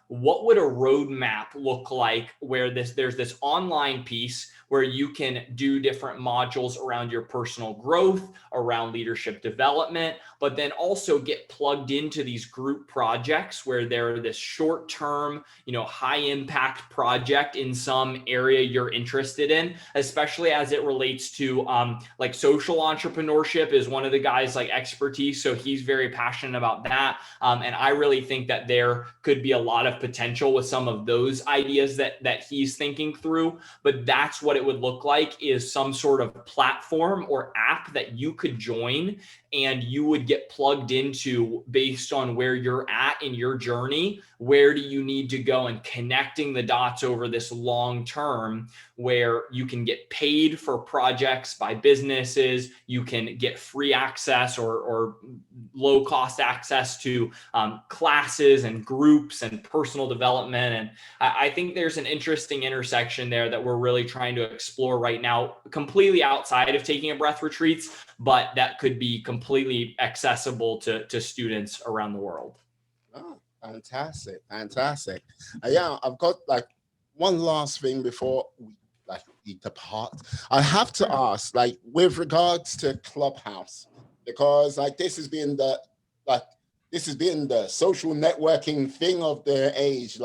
what would a roadmap look like where there's this online piece where you can do different modules around your personal growth, around leadership development, but then also get plugged into these group projects where they're this short-term, high impact project in some area you're interested in, especially as it relates to like social entrepreneurship is one of the guys' like expertise. So he's very passionate about that. And I really think that there could be a lot of potential with some of those ideas that he's thinking through. But that's what it would look like, is some sort of platform or app that you could join and you would get plugged into based on where you're at in your journey. Where do you need to go, and connecting the dots over this long term where you can get paid for projects by businesses. You can get free access or low cost access to classes and groups and personal development. And I think there's an interesting intersection there that we're really trying to explore right now, completely outside of taking a breath retreats, but that could be completely accessible to students around the world. Oh, fantastic. Yeah, I've got like one last thing before we depart. I have to ask, like, with regards to Clubhouse, because this has been the social networking thing of the age.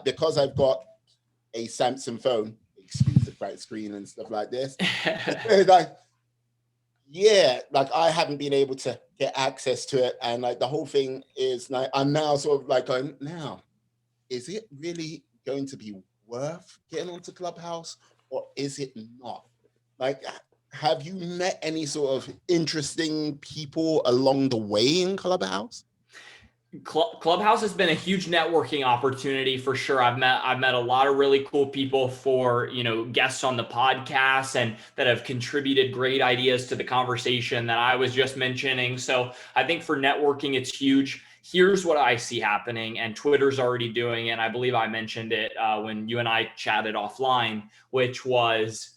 Because I've got a Samsung phone, excuse the bright screen and stuff like this. I haven't been able to get access to it, and the whole thing is I'm now sort of going, now, is it really going to be worth getting onto Clubhouse, or is it not? Have you met any sort of interesting people along the way in Clubhouse? Clubhouse has been a huge networking opportunity for sure. I've met a lot of really cool people for, guests on the podcast and that have contributed great ideas to the conversation that I was just mentioning. So I think for networking, it's huge. Here's what I see happening, and Twitter's already doing it. And I believe I mentioned it when you and I chatted offline, which was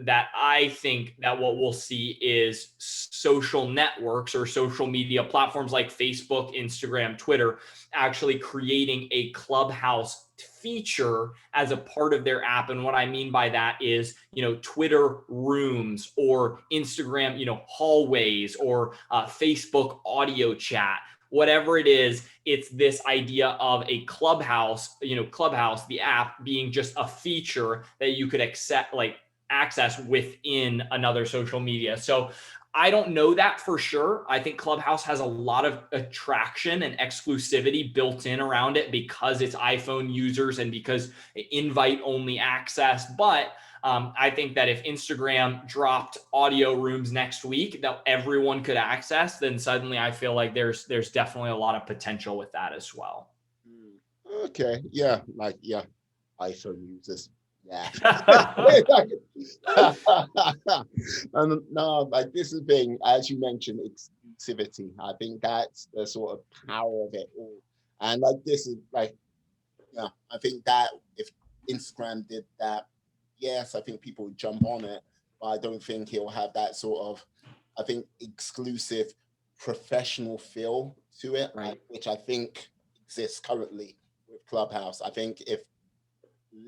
I think that what we'll see is social networks or social media platforms like Facebook, Instagram, Twitter actually creating a Clubhouse feature as a part of their app. And what I mean by that is, Twitter rooms or Instagram, hallways or Facebook audio chat. Whatever it is, it's this idea of a Clubhouse, Clubhouse, the app being just a feature that you could accept, access within another social media. So I don't know that for sure. I think Clubhouse has a lot of attraction and exclusivity built in around it because it's iPhone users and because invite only access. But I think that if Instagram dropped audio rooms next week that everyone could access, then suddenly I feel like there's definitely a lot of potential with that as well. Okay. Yeah. iPhone users. Yeah. And no, this is the thing, as you mentioned, exclusivity. I think that's the sort of power of it all. And this is yeah, I think that if Instagram did that, yes, I think people would jump on it, but I don't think it'll have that sort of, I think, exclusive professional feel to it, Right. which I think exists currently with Clubhouse. I think if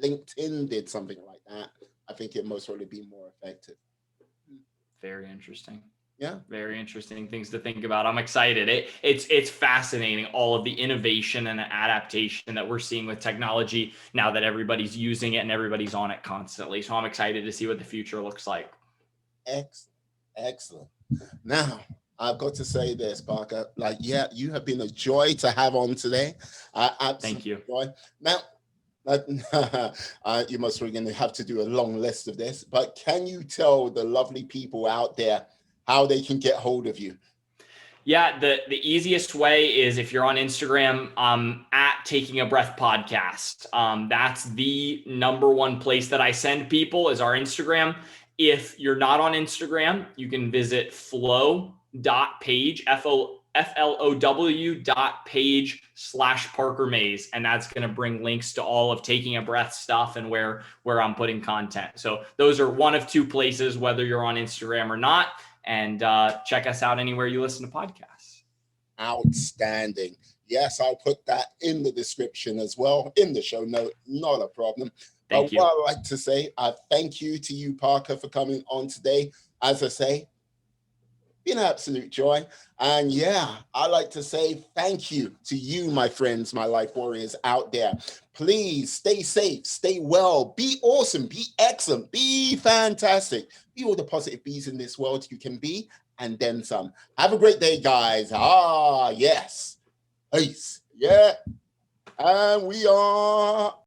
LinkedIn did something like that, I think it most probably be more effective. Very interesting. Yeah. Very interesting things to think about. I'm excited. It's fascinating, all of the innovation and the adaptation that we're seeing with technology now that everybody's using it and everybody's on it constantly. So I'm excited to see what the future looks like. Excellent. Now, I've got to say this, Parker. Yeah, you have been a joy to have on today. Thank you. Joy. Now, you must be going to have to do a long list of this, but can you tell the lovely people out there how they can get hold of you? Yeah, the easiest way is if you're on Instagram, at Taking a Breath Podcast. That's the number one place that I send people is our Instagram. If you're not on Instagram, you can visit flow.page, flow.page/Parker Mays. And that's going to bring links to all of Taking a Breath stuff and where I'm putting content. So those are one of two places, whether you're on Instagram or not. And check us out anywhere you listen to podcasts. Outstanding. Yes, I'll put that in the description as well, in the show note, not a problem. Thank you. What I'd like to say, thank you to you, Parker, for coming on today. As I say, been an absolute joy. And yeah, I like to say thank you to you, my friends, my life warriors out there. Please stay safe, stay well, be awesome, be excellent, be fantastic. Be all the positive bees in this world you can be, and then some. Have a great day, guys. Yes. Peace. Yeah. And we are